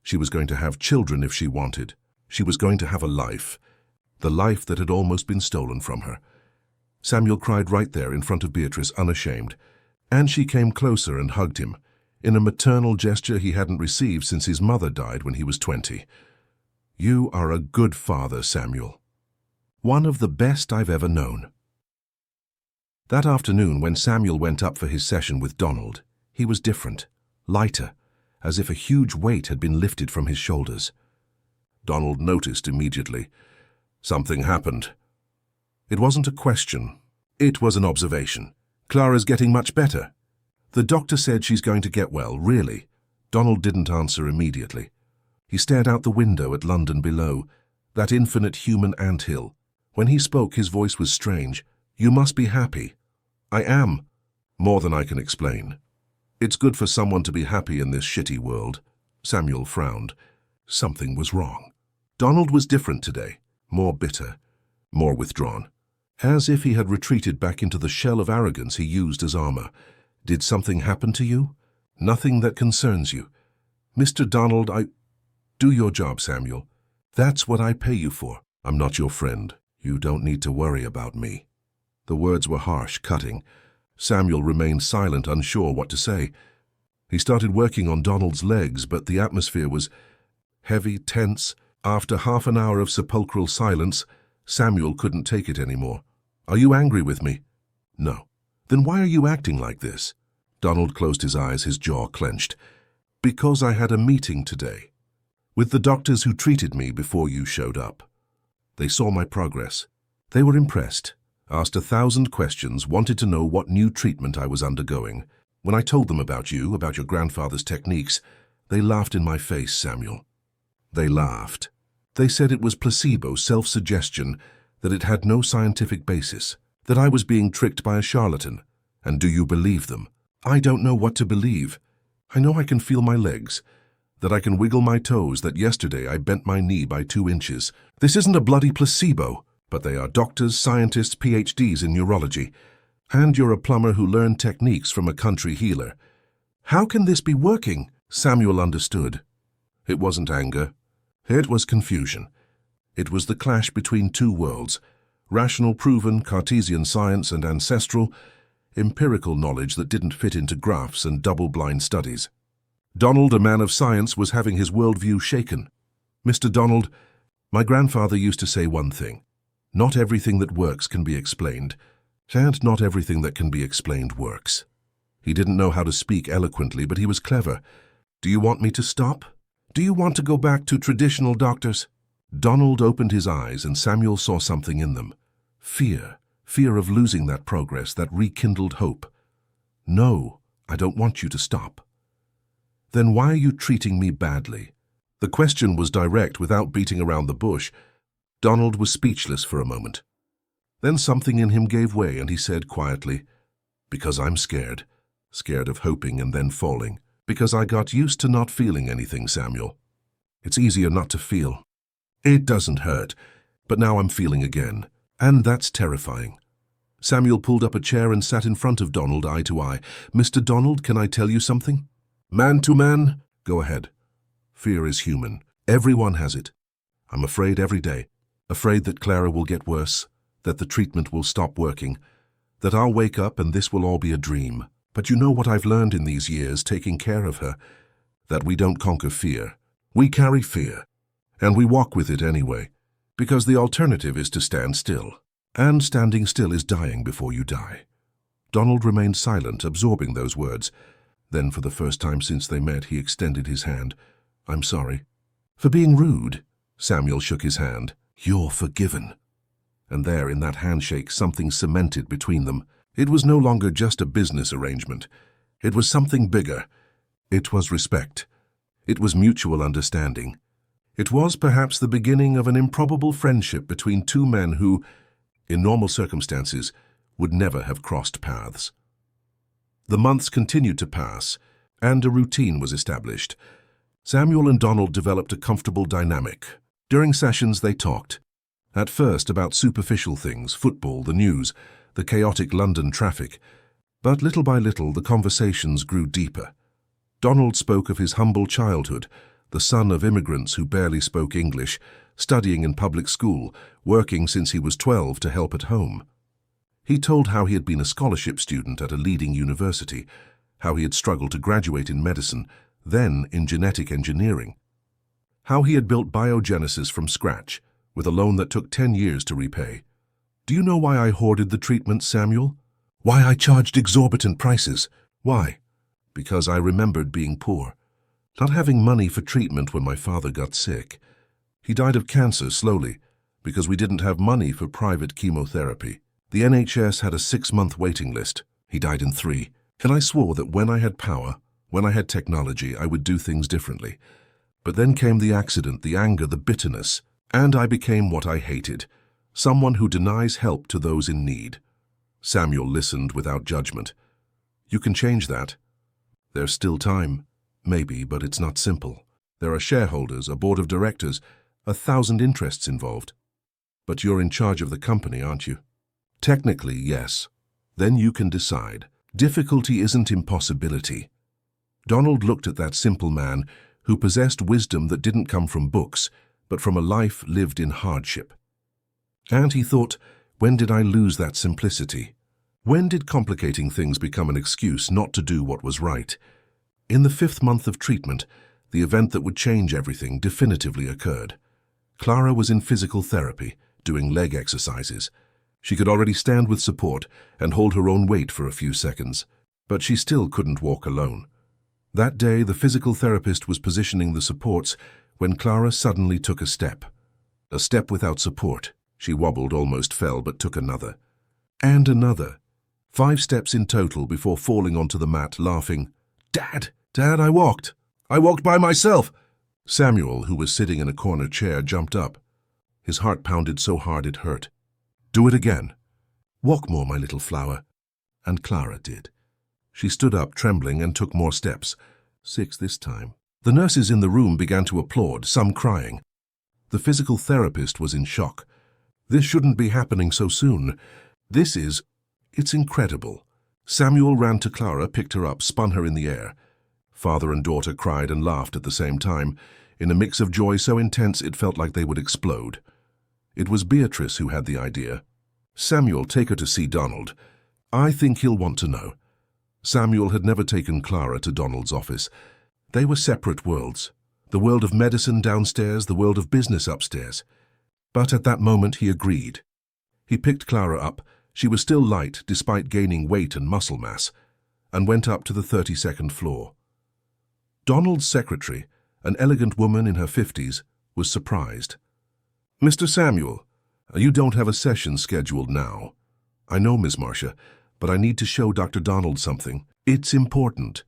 A: She was going to have children if she wanted. She was going to have a life, the life that had almost been stolen from her. Samuel cried right there in front of Beatrice, unashamed, and she came closer and hugged him, in a maternal gesture he hadn't received since his mother died when he was 20. "You are a good father, Samuel. One of the best I've ever known." That afternoon, when Samuel went up for his session with Donald, he was different, lighter, as if a huge weight had been lifted from his shoulders. Donald noticed immediately. Something happened. It wasn't a question. It was an observation. Clara's getting much better. The doctor said she's going to get well, really. Donald didn't answer immediately. He stared out the window at London below, that infinite human anthill. When he spoke, his voice was strange. You must be happy. I am. More than I can explain. It's good for someone to be happy in this shitty world. Samuel frowned. Something was wrong. Donald was different today. More bitter. More withdrawn. As if he had retreated back into the shell of arrogance he used as armor. Did something happen to you? Nothing that concerns you. Mr. Donald, Do your job, Samuel. That's what I pay you for. I'm not your friend. You don't need to worry about me. The words were harsh, cutting. Samuel remained silent, unsure what to say. He started working on Donald's legs, but the atmosphere was heavy, tense. After half an hour of sepulchral silence, Samuel couldn't take it anymore. Are you angry with me? No. Then why are you acting like this? Donald closed his eyes, his jaw clenched. Because I had a meeting today. With the doctors who treated me before you showed up. They saw my progress. They were impressed, asked 1,000 questions, wanted to know what new treatment I was undergoing. When I told them about you, about your grandfather's techniques, they laughed in my face, Samuel. They laughed. They said it was placebo, self-suggestion, that it had no scientific basis, that I was being tricked by a charlatan. And do you believe them? I don't know what to believe. I know I can feel my legs, that I can wiggle my toes, that yesterday I bent my knee by 2 inches. This isn't a bloody placebo, but they are doctors, scientists, PhDs in neurology. And you're a plumber who learned techniques from a country healer. How can this be working? Samuel understood. It wasn't anger. It was confusion. It was the clash between 2 worlds, rational, proven, Cartesian science and ancestral, empirical knowledge that didn't fit into graphs and double-blind studies. Donald, a man of science, was having his worldview shaken. Mr. Donald, my grandfather used to say one thing. Not everything that works can be explained, and not everything that can be explained works. He didn't know how to speak eloquently, but he was clever. Do you want me to stop? Do you want to go back to traditional doctors? Donald opened his eyes, and Samuel saw something in them. Fear. Fear of losing that progress, that rekindled hope. No, I don't want you to stop. Then why are you treating me badly? The question was direct, without beating around the bush. Donald was speechless for a moment. Then something in him gave way, and he said quietly, because I'm scared. Scared of hoping and then falling. Because I got used to not feeling anything, Samuel. It's easier not to feel. It doesn't hurt, but now I'm feeling again. And that's terrifying. Samuel pulled up a chair and sat in front of Donald, eye to eye. Mr. Donald, can I tell you something? Man to man? Go ahead. Fear is human. Everyone has it. I'm afraid every day. Afraid that Clara will get worse, that the treatment will stop working, that I'll wake up and this will all be a dream. But you know what I've learned in these years taking care of her? That we don't conquer fear. We carry fear. And we walk with it anyway. Because the alternative is to stand still. And standing still is dying before you die. Donald remained silent, absorbing those words. Then, for the first time since they met, he extended his hand. I'm sorry. For being rude. Samuel shook his hand. You're forgiven. And there, in that handshake, something cemented between them. It was no longer just a business arrangement. It was something bigger. It was respect. It was mutual understanding. It was perhaps the beginning of an improbable friendship between 2 men who, in normal circumstances, would never have crossed paths. The months continued to pass, and a routine was established. Samuel and Donald developed a comfortable dynamic. During sessions, they talked. At first about superficial things, football, the news, the chaotic London traffic. But little by little, the conversations grew deeper. Donald spoke of his humble childhood, the son of immigrants who barely spoke English, studying in public school, working since he was 12 to help at home. He told how he had been a scholarship student at a leading university, how he had struggled to graduate in medicine, then in genetic engineering, how he had built biogenesis from scratch, with a loan that took 10 years to repay. Do you know why I hoarded the treatment, Samuel? Why I charged exorbitant prices? Why? Because I remembered being poor, not having money for treatment when my father got sick. He died of cancer slowly, because we didn't have money for private chemotherapy. The NHS had a 6-month waiting list. He died in 3. And I swore that when I had power, when I had technology, I would do things differently. But then came the accident, the anger, the bitterness, and I became what I hated, someone who denies help to those in need. Samuel listened without judgment. You can change that. There's still time. Maybe, but it's not simple. There are shareholders, a board of directors, 1,000 interests involved. But you're in charge of the company, aren't you? Technically, yes. Then you can decide. Difficulty isn't impossibility. Donald looked at that simple man who possessed wisdom that didn't come from books, but from a life lived in hardship. And he thought, when did I lose that simplicity? When did complicating things become an excuse not to do what was right? In the 5th month of treatment, the event that would change everything definitively occurred. Clara was in physical therapy, doing leg exercises. She could already stand with support and hold her own weight for a few seconds, but she still couldn't walk alone. That day, the physical therapist was positioning the supports when Clara suddenly took a step. A step without support. She wobbled, almost fell, but took another. And another. 5 steps in total before falling onto the mat, laughing. Dad, I walked. I walked by myself. Samuel, who was sitting in a corner chair, jumped up. His heart pounded so hard it hurt. Do it again. Walk more, my little flower. And Clara did. She stood up, trembling, and took more steps. 6 this time. The nurses in the room began to applaud, some crying. The physical therapist was in shock. This shouldn't be happening so soon. It's incredible. Samuel ran to Clara, picked her up, spun her in the air. Father and daughter cried and laughed at the same time, in a mix of joy so intense it felt like they would explode. It was Beatrice who had the idea. Samuel, take her to see Donald. I think he'll want to know. Samuel had never taken Clara to Donald's office. They were separate worlds. The world of medicine downstairs, the world of business upstairs. But at that moment he agreed. He picked Clara up. She was still light despite gaining weight and muscle mass, and went up to the 32nd floor. Donald's secretary, an elegant woman in her 50s, was surprised. Mr. Samuel, you don't have a session scheduled now. I know, Miss Marcia, but I need to show Dr. Donald something. It's important.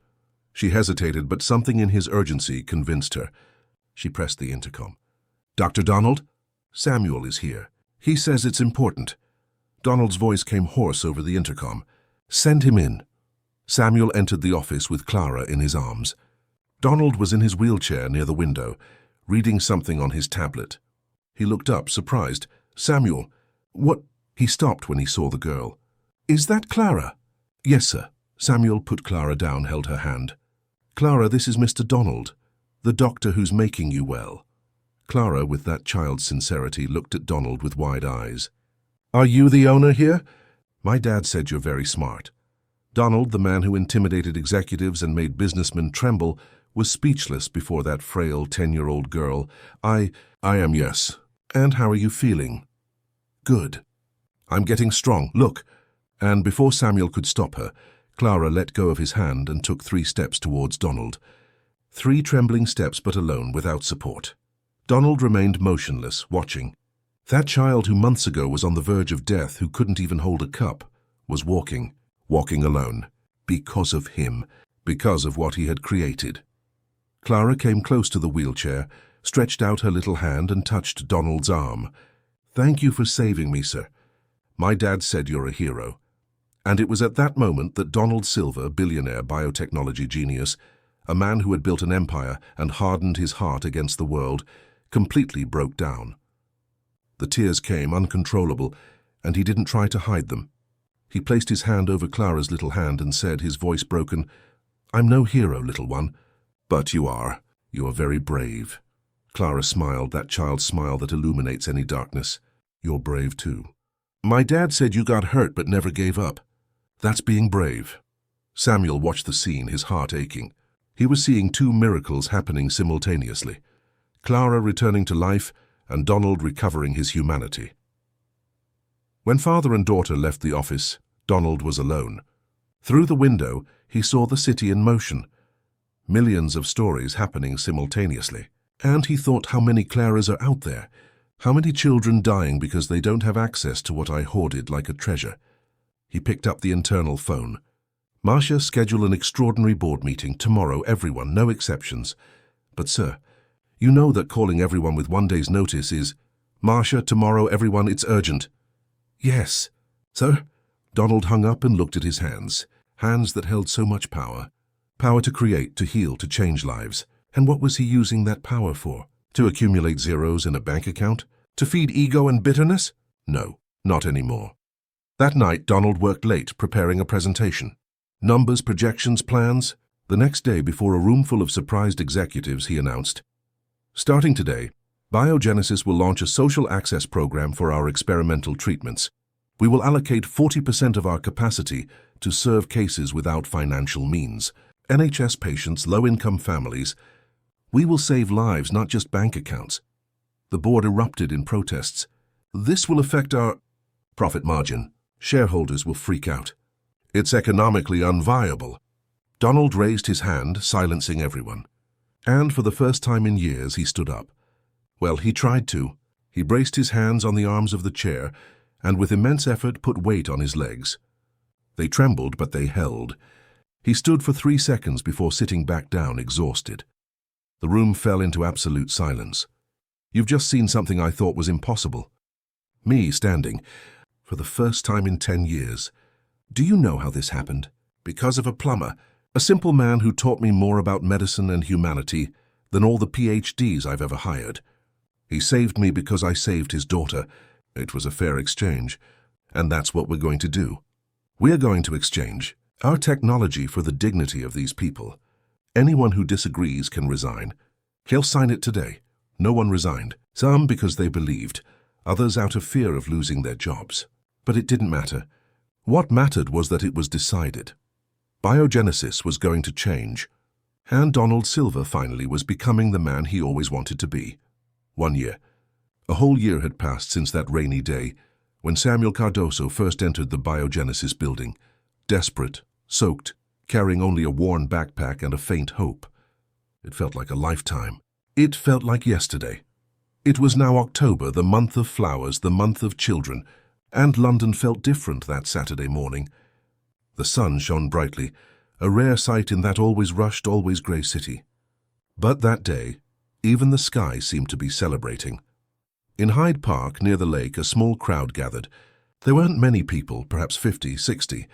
A: She hesitated, but something in his urgency convinced her. She pressed the intercom. Dr. Donald? Samuel is here. He says it's important. Donald's voice came hoarse over the intercom. Send him in. Samuel entered the office with Clara in his arms. Donald was in his wheelchair near the window, reading something on his tablet. He looked up, surprised. Samuel, what? He stopped when he saw the girl. Is that Clara? Yes, sir. Samuel put Clara down, held her hand. Clara, this is Mr. Donald, the doctor who's making you well. Clara, with that child's sincerity, looked at Donald with wide eyes. Are you the owner here? My dad said you're very smart. Donald, the man who intimidated executives and made businessmen tremble, was speechless before that frail 10-year-old girl. I am, yes. And how are you feeling? Good. I'm getting strong. Look. And before Samuel could stop her, Clara let go of his hand and took 3 steps towards Donald. 3 trembling steps, but alone, without support. Donald remained motionless, watching. That child who months ago was on the verge of death, who couldn't even hold a cup, was walking alone, because of him, because of what he had created. Clara came close to the wheelchair, stretched out her little hand and touched Donald's arm. Thank you for saving me, sir. My dad said you're a hero. And it was at that moment that Donald Silver, billionaire biotechnology genius, a man who had built an empire and hardened his heart against the world, completely broke down. The tears came, uncontrollable, and he didn't try to hide them. He placed his hand over Clara's little hand and said, his voice broken, I'm no hero, little one, but you are. You are very brave. Clara smiled, that child's smile that illuminates any darkness. You're brave too. My dad said you got hurt but never gave up. That's being brave. Samuel watched the scene, his heart aching. He was seeing 2 miracles happening simultaneously. Clara returning to life and Donald recovering his humanity. When father and daughter left the office, Donald was alone. Through the window, he saw the city in motion. Millions of stories happening simultaneously. And he thought how many Claras are out there, How many children dying because they don't have access to what I hoarded like a treasure? He picked up the internal phone. Marcia, schedule an extraordinary board meeting tomorrow, everyone, no exceptions. But sir, you know that calling everyone with 1 day's notice is... Marcia, tomorrow, everyone, it's urgent. Yes, sir. Donald hung up and looked at his hands. Hands that held so much power. Power to create, to heal, to change lives. And what was he using that power for? To accumulate zeros in a bank account? To feed ego and bitterness? No, not anymore. That night, Donald worked late, preparing a presentation. Numbers, projections, plans. The next day, before a room full of surprised executives, he announced, starting today, Biogenesis will launch a social access program for our experimental treatments. We will allocate 40% of our capacity to serve cases without financial means. NHS patients, low-income families. We will save lives, not just bank accounts. The board erupted in protests. This will affect our profit margin. Shareholders will freak out. It's economically unviable. Donald raised his hand, silencing everyone. And for the first time in years, he stood up. Well, he tried to. He braced his hands on the arms of the chair and with immense effort put weight on his legs. They trembled, but they held. He stood for 3 seconds before sitting back down, exhausted. The room fell into absolute silence. You've just seen something I thought was impossible. Me standing, for the first time in 10 years. Do you know how this happened? Because of a plumber, a simple man who taught me more about medicine and humanity than all the PhDs I've ever hired. He saved me because I saved his daughter. It was a fair exchange, and that's what we're going to do. We're going to exchange our technology for the dignity of these people. Anyone who disagrees can resign. He'll sign it today. No one resigned. Some because they believed, others out of fear of losing their jobs. But it didn't matter. What mattered was that it was decided. Biogenesis was going to change, and Donald Silver finally was becoming the man he always wanted to be. 1 year. A whole year had passed since that rainy day when Samuel Cardoso first entered the Biogenesis building, desperate, soaked, carrying only a worn backpack and a faint hope. It felt like a lifetime. It felt like yesterday. It was now October, the month of flowers, the month of children, and London felt different that Saturday morning. The sun shone brightly, a rare sight in that always rushed, always grey city. But that day, even the sky seemed to be celebrating. In Hyde Park, near the lake, a small crowd gathered. There weren't many people, perhaps 50, 60,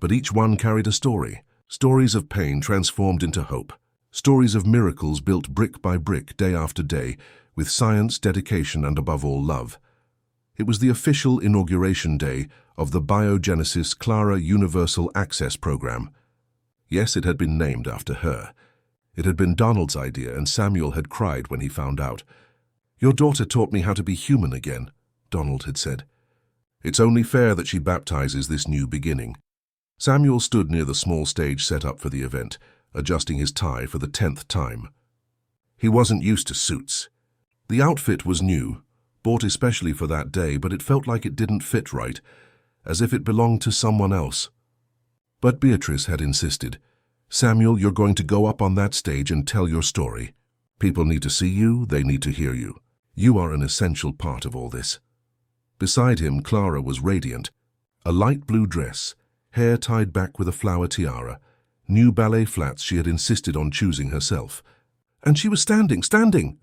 A: but each one carried a story. Stories of pain transformed into hope. Stories of miracles built brick by brick, day after day, with science, dedication, and above all, love. It was the official inauguration day of the Biogenesis Clara Universal Access Program. Yes, it had been named after her. It had been Donald's idea, and Samuel had cried when he found out. Your daughter taught me how to be human again, Donald had said. It's only fair that she baptizes this new beginning. Samuel stood near the small stage set up for the event, adjusting his tie for the 10th time. He wasn't used to suits. The outfit was new, bought especially for that day, but it felt like it didn't fit right, as if it belonged to someone else. But Beatrice had insisted, Samuel, you're going to go up on that stage and tell your story. People need to see you, they need to hear you. You are an essential part of all this. Beside him, Clara was radiant. A light blue dress, hair tied back with a flower tiara, new ballet flats she had insisted on choosing herself. And she was standing,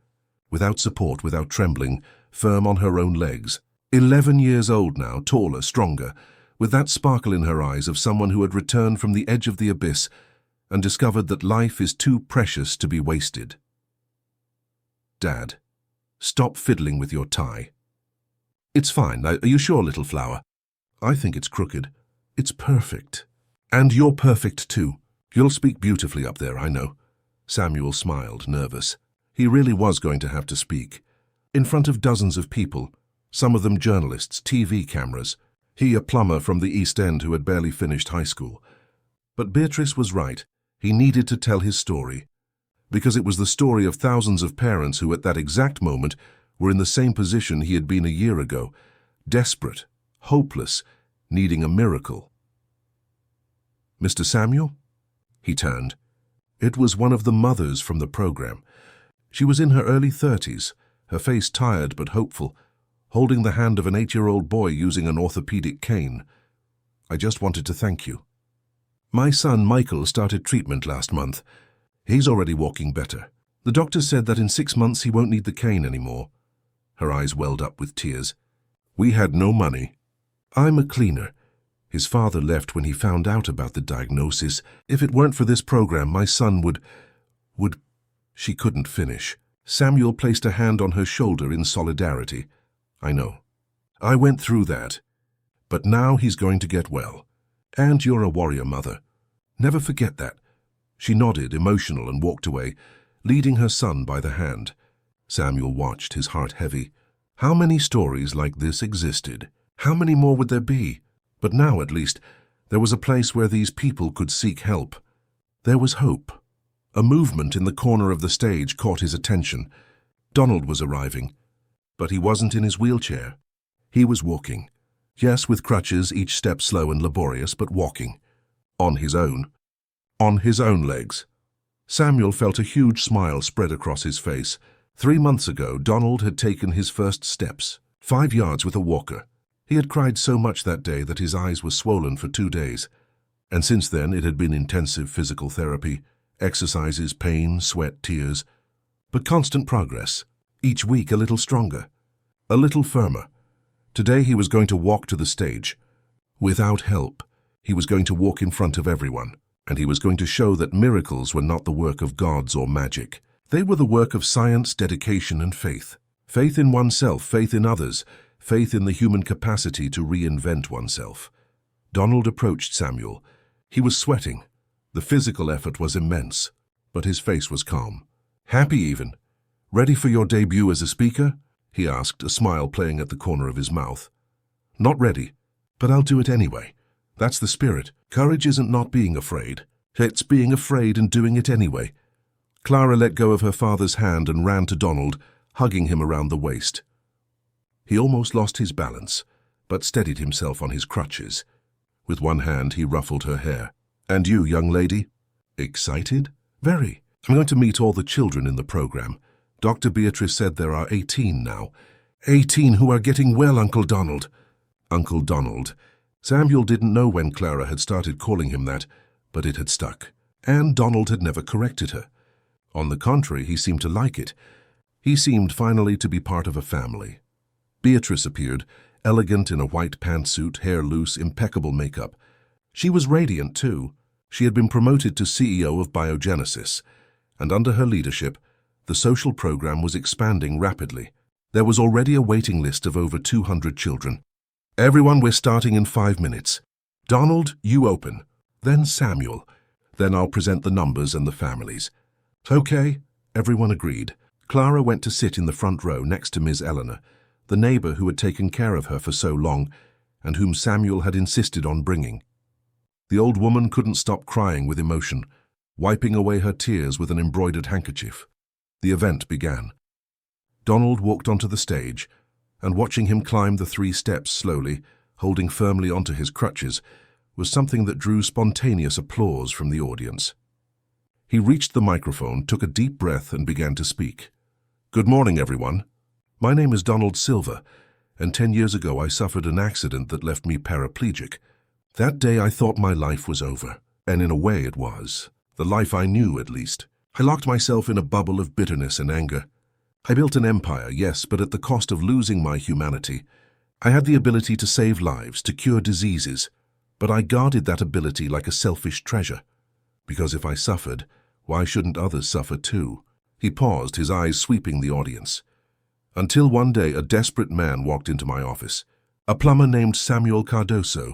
A: without support, without trembling, firm on her own legs. 11 years old now, taller, stronger, with that sparkle in her eyes of someone who had returned from the edge of the abyss and discovered that life is too precious to be wasted. Dad, stop fiddling with your tie. It's fine. Are you sure, little flower? I think it's crooked. It's perfect. And you're perfect too. You'll speak beautifully up there, I know. Samuel smiled, nervous. He really was going to have to speak. In front of dozens of people, some of them journalists, TV cameras. He a plumber from the East End who had barely finished high school. But Beatrice was right. He needed to tell his story. Because it was the story of thousands of parents who at that exact moment were in the same position he had been a year ago, desperate, hopeless, needing a miracle. Mr. Samuel? He turned. It was one of the mothers from the program. She was in her early 30s, her face tired but hopeful, holding the hand of an 8-year-old boy using an orthopedic cane. I just wanted to thank you. My son Michael started treatment last month. He's already walking better. The doctor said that in 6 months he won't need the cane anymore. Her eyes welled up with tears. We had no money. I'm a cleaner. His father left when he found out about the diagnosis. If it weren't for this program, my son would... She couldn't finish. Samuel placed a hand on her shoulder in solidarity. I know. I went through that. But now he's going to get well. And you're a warrior, Mother. Never forget that. She nodded, emotional, and walked away, leading her son by the hand. Samuel watched, his heart heavy. How many stories like this existed? How many more would there be? But now, at least, there was a place where these people could seek help. There was hope. A movement in the corner of the stage caught his attention. Donald was arriving, but he wasn't in his wheelchair. He was walking. Yes, with crutches, each step slow and laborious, but walking. On his own. On his own legs. Samuel felt a huge smile spread across his face. 3 months ago, Donald had taken his first steps, 5 yards with a walker. He had cried so much that day that his eyes were swollen for 2 days. And since then, it had been intensive physical therapy, exercises, pain, sweat, tears. But constant progress. Each week a little stronger. A little firmer. Today he was going to walk to the stage. Without help, he was going to walk in front of everyone. And he was going to show that miracles were not the work of gods or magic. They were the work of science, dedication, and faith. Faith in oneself, faith in others, faith in the human capacity to reinvent oneself. Donald approached Samuel. He was sweating. The physical effort was immense, but his face was calm. Happy even. Ready for your debut as a speaker? He asked, a smile playing at the corner of his mouth. Not ready, but I'll do it anyway. That's the spirit. Courage isn't not being afraid. It's being afraid and doing it anyway. Clara let go of her father's hand and ran to Donald, hugging him around the waist. He almost lost his balance, but steadied himself on his crutches. With one hand, he ruffled her hair. And you, young lady? Excited? Very. I'm going to meet all the children in the program. Dr. Beatrice said there are 18 now. 18 who are getting well, Uncle Donald. Uncle Donald. Samuel didn't know when Clara had started calling him that, but it had stuck. And Donald had never corrected her. On the contrary, he seemed to like it. He seemed finally to be part of a family. Beatrice appeared, elegant in a white pantsuit, hair loose, impeccable makeup. She was radiant, too. She had been promoted to CEO of Biogenesis, and under her leadership, the social program was expanding rapidly. There was already a waiting list of over 200 children. Everyone, we're starting in 5 minutes. Donald, you open. Then Samuel. Then I'll present the numbers and the families. Okay, everyone agreed. Clara went to sit in the front row next to Ms. Eleanor, the neighbor who had taken care of her for so long, and whom Samuel had insisted on bringing. The old woman couldn't stop crying with emotion, wiping away her tears with an embroidered handkerchief. The event began. Donald walked onto the stage, and watching him climb the 3 steps slowly, holding firmly onto his crutches, was something that drew spontaneous applause from the audience. He reached the microphone, took a deep breath, and began to speak. Good morning, everyone. My name is Donald Silver, and 10 years ago I suffered an accident that left me paraplegic. That day I thought my life was over, and in a way it was. The life I knew, at least. I locked myself in a bubble of bitterness and anger. I built an empire, yes, but at the cost of losing my humanity. I had the ability to save lives, to cure diseases, but I guarded that ability like a selfish treasure. Because if I suffered, why shouldn't others suffer too? He paused, his eyes sweeping the audience. Until one day a desperate man walked into my office. A plumber named Samuel Cardoso,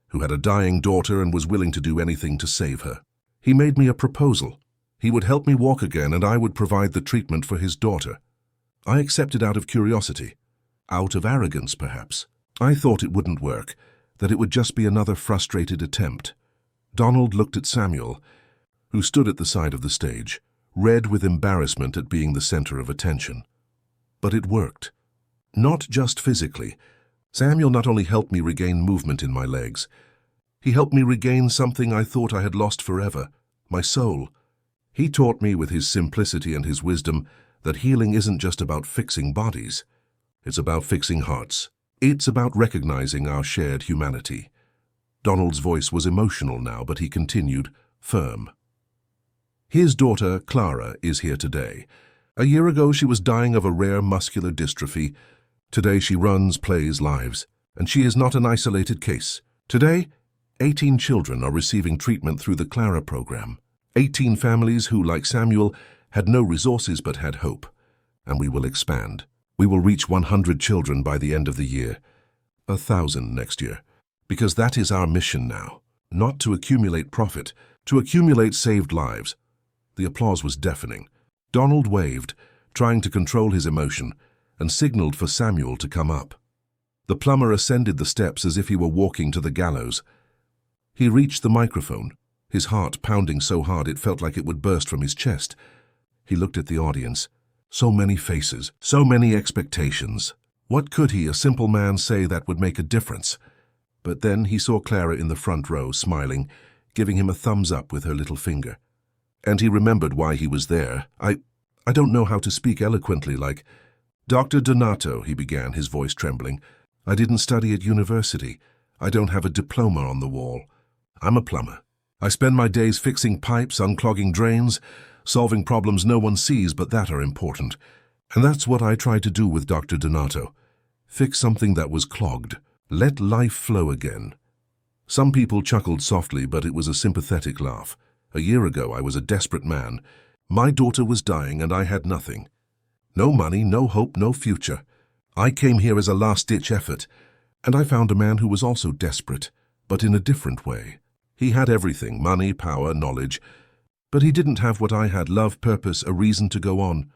A: who had a dying daughter and was willing to do anything to save her. He made me a proposal. He would help me walk again and I would provide the treatment for his daughter. I accepted out of curiosity. Out of arrogance, perhaps. I thought it wouldn't work, that it would just be another frustrated attempt. Donald looked at Samuel, who stood at the side of the stage, red with embarrassment at being the center of attention. But it worked. Not just physically. Samuel not only helped me regain movement in my legs, he helped me regain something I thought I had lost forever, my soul. He taught me with his simplicity and his wisdom that healing isn't just about fixing bodies. It's about fixing hearts. It's about recognizing our shared humanity. Donald's voice was emotional now, but he continued, firm. His daughter, Clara, is here today. A year ago, she was dying of a rare muscular dystrophy. Today, she runs, plays, lives. And she is not an isolated case. Today, 18 children are receiving treatment through the Clara program. 18 families who, like Samuel, had no resources but had hope. And we will expand. We will reach 100 children by the end of the year. 1,000 next year. Because that is our mission now. Not to accumulate profit, to accumulate saved lives. The applause was deafening. Donald waved, trying to control his emotion, and signaled for Samuel to come up. The plumber ascended the steps as if he were walking to the gallows. He reached the microphone, his heart pounding so hard it felt like it would burst from his chest. He looked at the audience. So many faces, so many expectations. What could he, a simple man, say that would make a difference? But then he saw Clara in the front row, smiling, giving him a thumbs up with her little finger. And he remembered why he was there. I don't know how to speak eloquently like... Dr. Donato, he began, his voice trembling. I didn't study at university. I don't have a diploma on the wall. I'm a plumber. I spend my days fixing pipes, unclogging drains, solving problems no one sees but that are important. And that's what I tried to do with Dr. Donato. Fix something that was clogged. Let life flow again. Some people chuckled softly, but it was a sympathetic laugh. A year ago, I was a desperate man. My daughter was dying and I had nothing. No money, no hope, no future. I came here as a last-ditch effort, and I found a man who was also desperate, but in a different way. He had everything, money, power, knowledge, but he didn't have what I had, love, purpose, a reason to go on.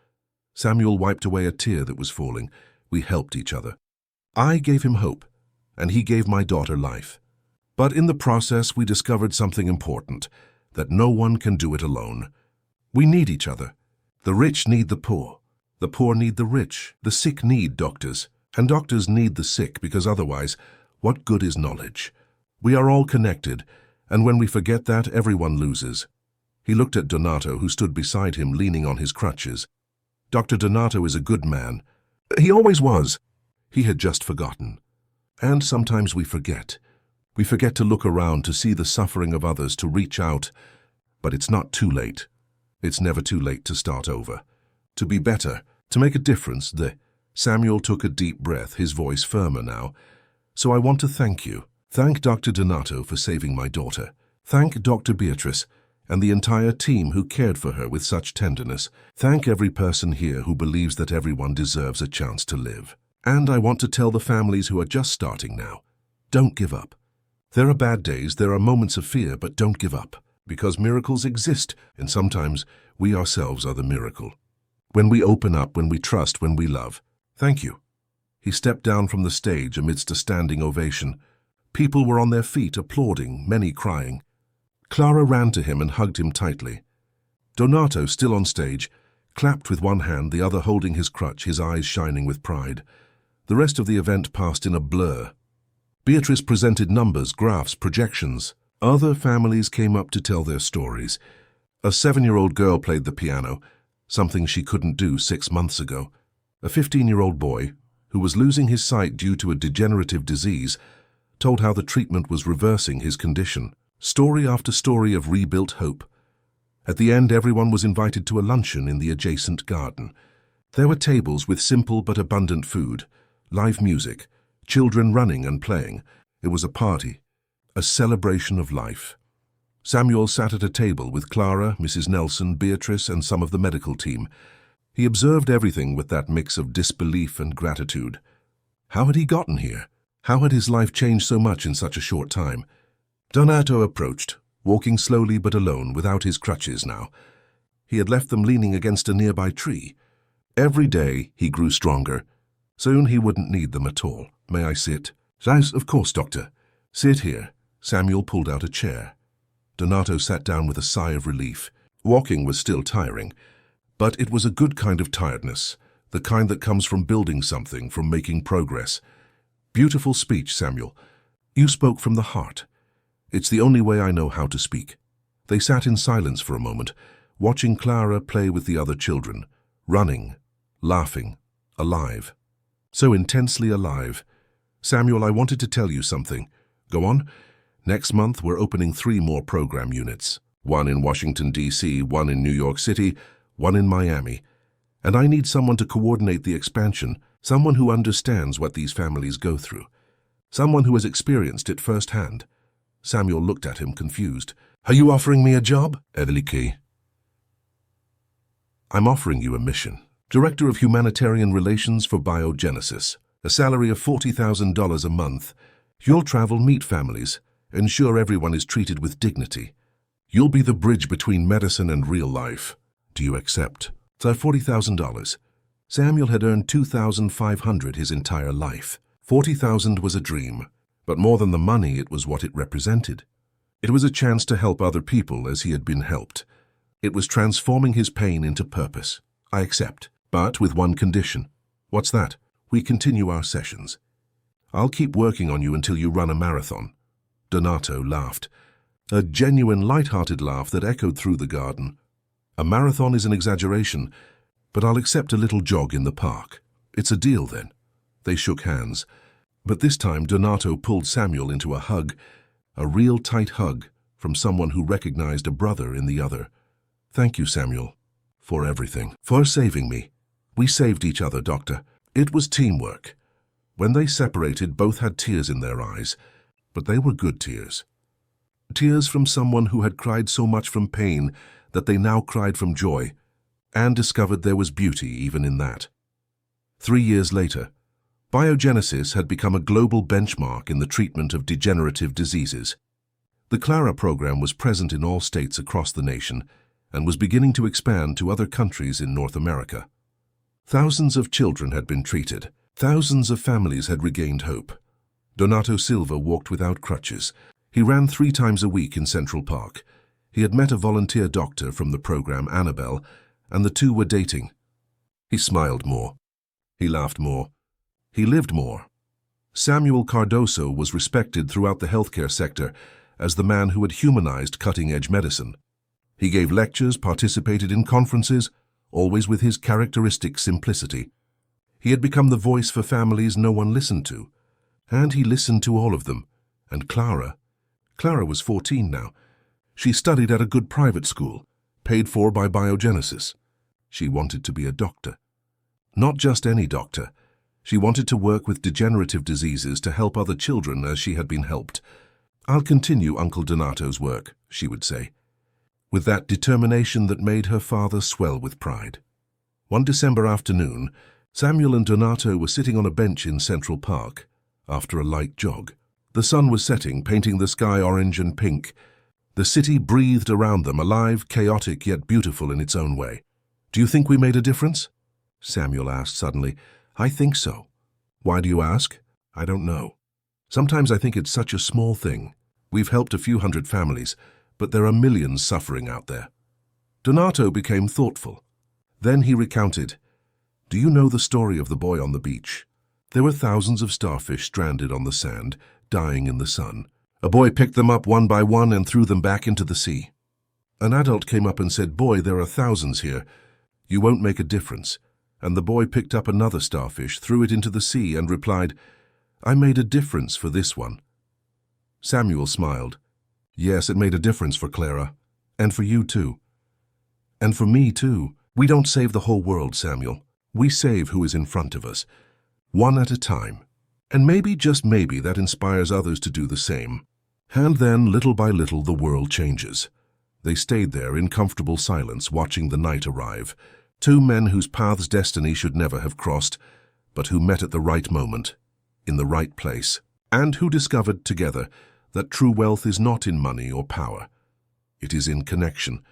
A: Samuel wiped away a tear that was falling. We helped each other. I gave him hope, and he gave my daughter life. But in the process, we discovered something important, that no one can do it alone. We need each other. The rich need the poor need the rich, the sick need doctors, and doctors need the sick because otherwise, what good is knowledge? We are all connected, and when we forget that, everyone loses. He looked at Donato, who stood beside him, leaning on his crutches. Dr. Donato is a good man. He always was. He had just forgotten. And sometimes we forget. We forget to look around, to see the suffering of others, to reach out. But it's not too late. It's never too late to start over. To be better, to make a difference. Samuel took a deep breath, his voice firmer now. So I want to thank you. Thank Dr. Donato for saving my daughter. Thank Dr. Beatrice and the entire team who cared for her with such tenderness. Thank every person here who believes that everyone deserves a chance to live. And I want to tell the families who are just starting now, don't give up. There are bad days, there are moments of fear, but don't give up, because miracles exist, and sometimes we ourselves are the miracle. When we open up, when we trust, when we love. Thank you. He stepped down from the stage amidst a standing ovation. People were on their feet, applauding, many crying. Clara ran to him and hugged him tightly. Donato, still on stage, clapped with one hand, the other holding his crutch, his eyes shining with pride. The rest of the event passed in a blur. Beatrice presented numbers, graphs, projections. Other families came up to tell their stories. A 7-year-old girl played the piano, something she couldn't do 6 months ago. A 15-year-old boy, who was losing his sight due to a degenerative disease, told how the treatment was reversing his condition. Story after story of rebuilt hope. At the end, everyone was invited to a luncheon in the adjacent garden. There were tables with simple but abundant food, live music, children running and playing. It was a party, a celebration of life. Samuel sat at a table with Clara, Mrs. Nelson, Beatrice, and some of the medical team. He observed everything with that mix of disbelief and gratitude. How had he gotten here? How had his life changed so much in such a short time? Donato approached, walking slowly but alone, without his crutches now. He had left them leaning against a nearby tree. Every day he grew stronger. Soon he wouldn't need them at all. May I sit? Yes, of course, doctor. Sit here. Samuel pulled out a chair. Donato sat down with a sigh of relief. Walking was still tiring, but it was a good kind of tiredness, the kind that comes from building something, from making progress. Beautiful speech, Samuel. You spoke from the heart. It's the only way I know how to speak. They sat in silence for a moment, watching Clara play with the other children, running, laughing, alive. so intensely alive. Samuel, I wanted to tell you something. Go on. Next month, we're opening 3 more program units. 1 in Washington, D.C., 1 in New York City, 1 in Miami. And I need someone to coordinate the expansion, someone who understands what these families go through, someone who has experienced it firsthand. Samuel looked at him, confused. Are you offering me a job? Eveliki. I'm offering you a mission. Director of Humanitarian Relations for Biogenesis. A salary of $40,000 a month. You'll travel, meet families, ensure everyone is treated with dignity. You'll be the bridge between medicine and real life. Do you accept? So $40,000. Samuel had earned $2,500 his entire life. $40,000 was a dream, but more than the money, it was what it represented. It was a chance to help other people as he had been helped. It was transforming his pain into purpose. I accept, but with one condition. What's that? We continue our sessions. I'll keep working on you until you run a marathon. Donato laughed, a genuine, light-hearted laugh that echoed through the garden. A marathon is an exaggeration, but I'll accept a little jog in the park. It's a deal then. They shook hands, but this time Donato pulled Samuel into a hug, a real tight hug from someone who recognized a brother in the other. Thank you, Samuel, for everything, for saving me. We saved each other, Doctor. It was teamwork. When they separated, both had tears in their eyes, but they were good tears. Tears from someone who had cried so much from pain that they now cried from joy, and discovered there was beauty even in that. 3 years later, Biogenesis had become a global benchmark in the treatment of degenerative diseases. The Clara program was present in all states across the nation and was beginning to expand to other countries in North America. Thousands of children had been treated. Thousands of families had regained hope. Donato Silva walked without crutches. He ran 3 times a week in Central Park. He had met a volunteer doctor from the program, Annabelle, and the two were dating. He smiled more. He laughed more. He lived more. Samuel Cardoso was respected throughout the healthcare sector as the man who had humanized cutting-edge medicine. He gave lectures, participated in conferences, always with his characteristic simplicity. He had become the voice for families no one listened to, and he listened to all of them. And Clara was 14 now. She studied at a good private school, paid for by Biogenesis. She wanted to be a doctor. Not just any doctor. She wanted to work with degenerative diseases to help other children as she had been helped. I'll continue Uncle Donato's work, she would say, with that determination that made her father swell with pride. One December afternoon, Samuel and Donato were sitting on a bench in Central Park after a light jog. The sun was setting, painting the sky orange and pink. The city breathed around them, alive, chaotic, yet beautiful in its own way. Do you think we made a difference? Samuel asked suddenly. I think so. Why do you ask? I don't know. Sometimes I think it's such a small thing. We've helped a few hundred families, but there are millions suffering out there. Donato became thoughtful. Then he recounted, Do you know the story of the boy on the beach? There were thousands of starfish stranded on the sand, dying in the sun. A boy picked them up one by one and threw them back into the sea. An adult came up and said, Boy, there are thousands here. You won't make a difference. And the boy picked up another starfish, threw it into the sea, and replied, I made a difference for this one. Samuel smiled. Yes, it made a difference for Clara. And for you too. And for me too. We don't save the whole world, Samuel. We save who is in front of us, one at a time. And maybe, just maybe, that inspires others to do the same. And then, little by little, the world changes. They stayed there in comfortable silence, watching the night arrive. 2 men whose paths destiny should never have crossed, but who met at the right moment, in the right place, and who discovered together that true wealth is not in money or power. It is in connection,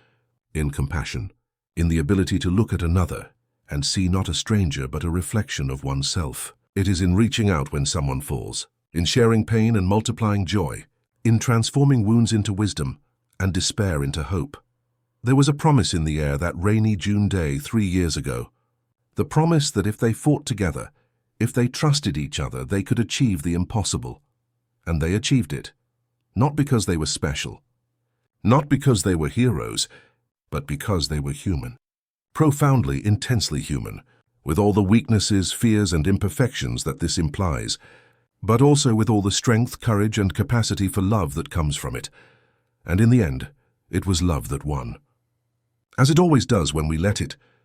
A: in compassion, in the ability to look at another and see not a stranger but a reflection of oneself. It is in reaching out when someone falls, in sharing pain and multiplying joy, in transforming wounds into wisdom and despair into hope. There was a promise in the air that rainy June day 3 years ago. The promise that if they fought together, if they trusted each other, they could achieve the impossible. And they achieved it. Not because they were special. Not because they were heroes, but because they were human. Profoundly, intensely human, with all the weaknesses, fears, and imperfections that this implies, but also with all the strength, courage, and capacity for love that comes from it. And in the end, it was love that won. As it always does when we let it,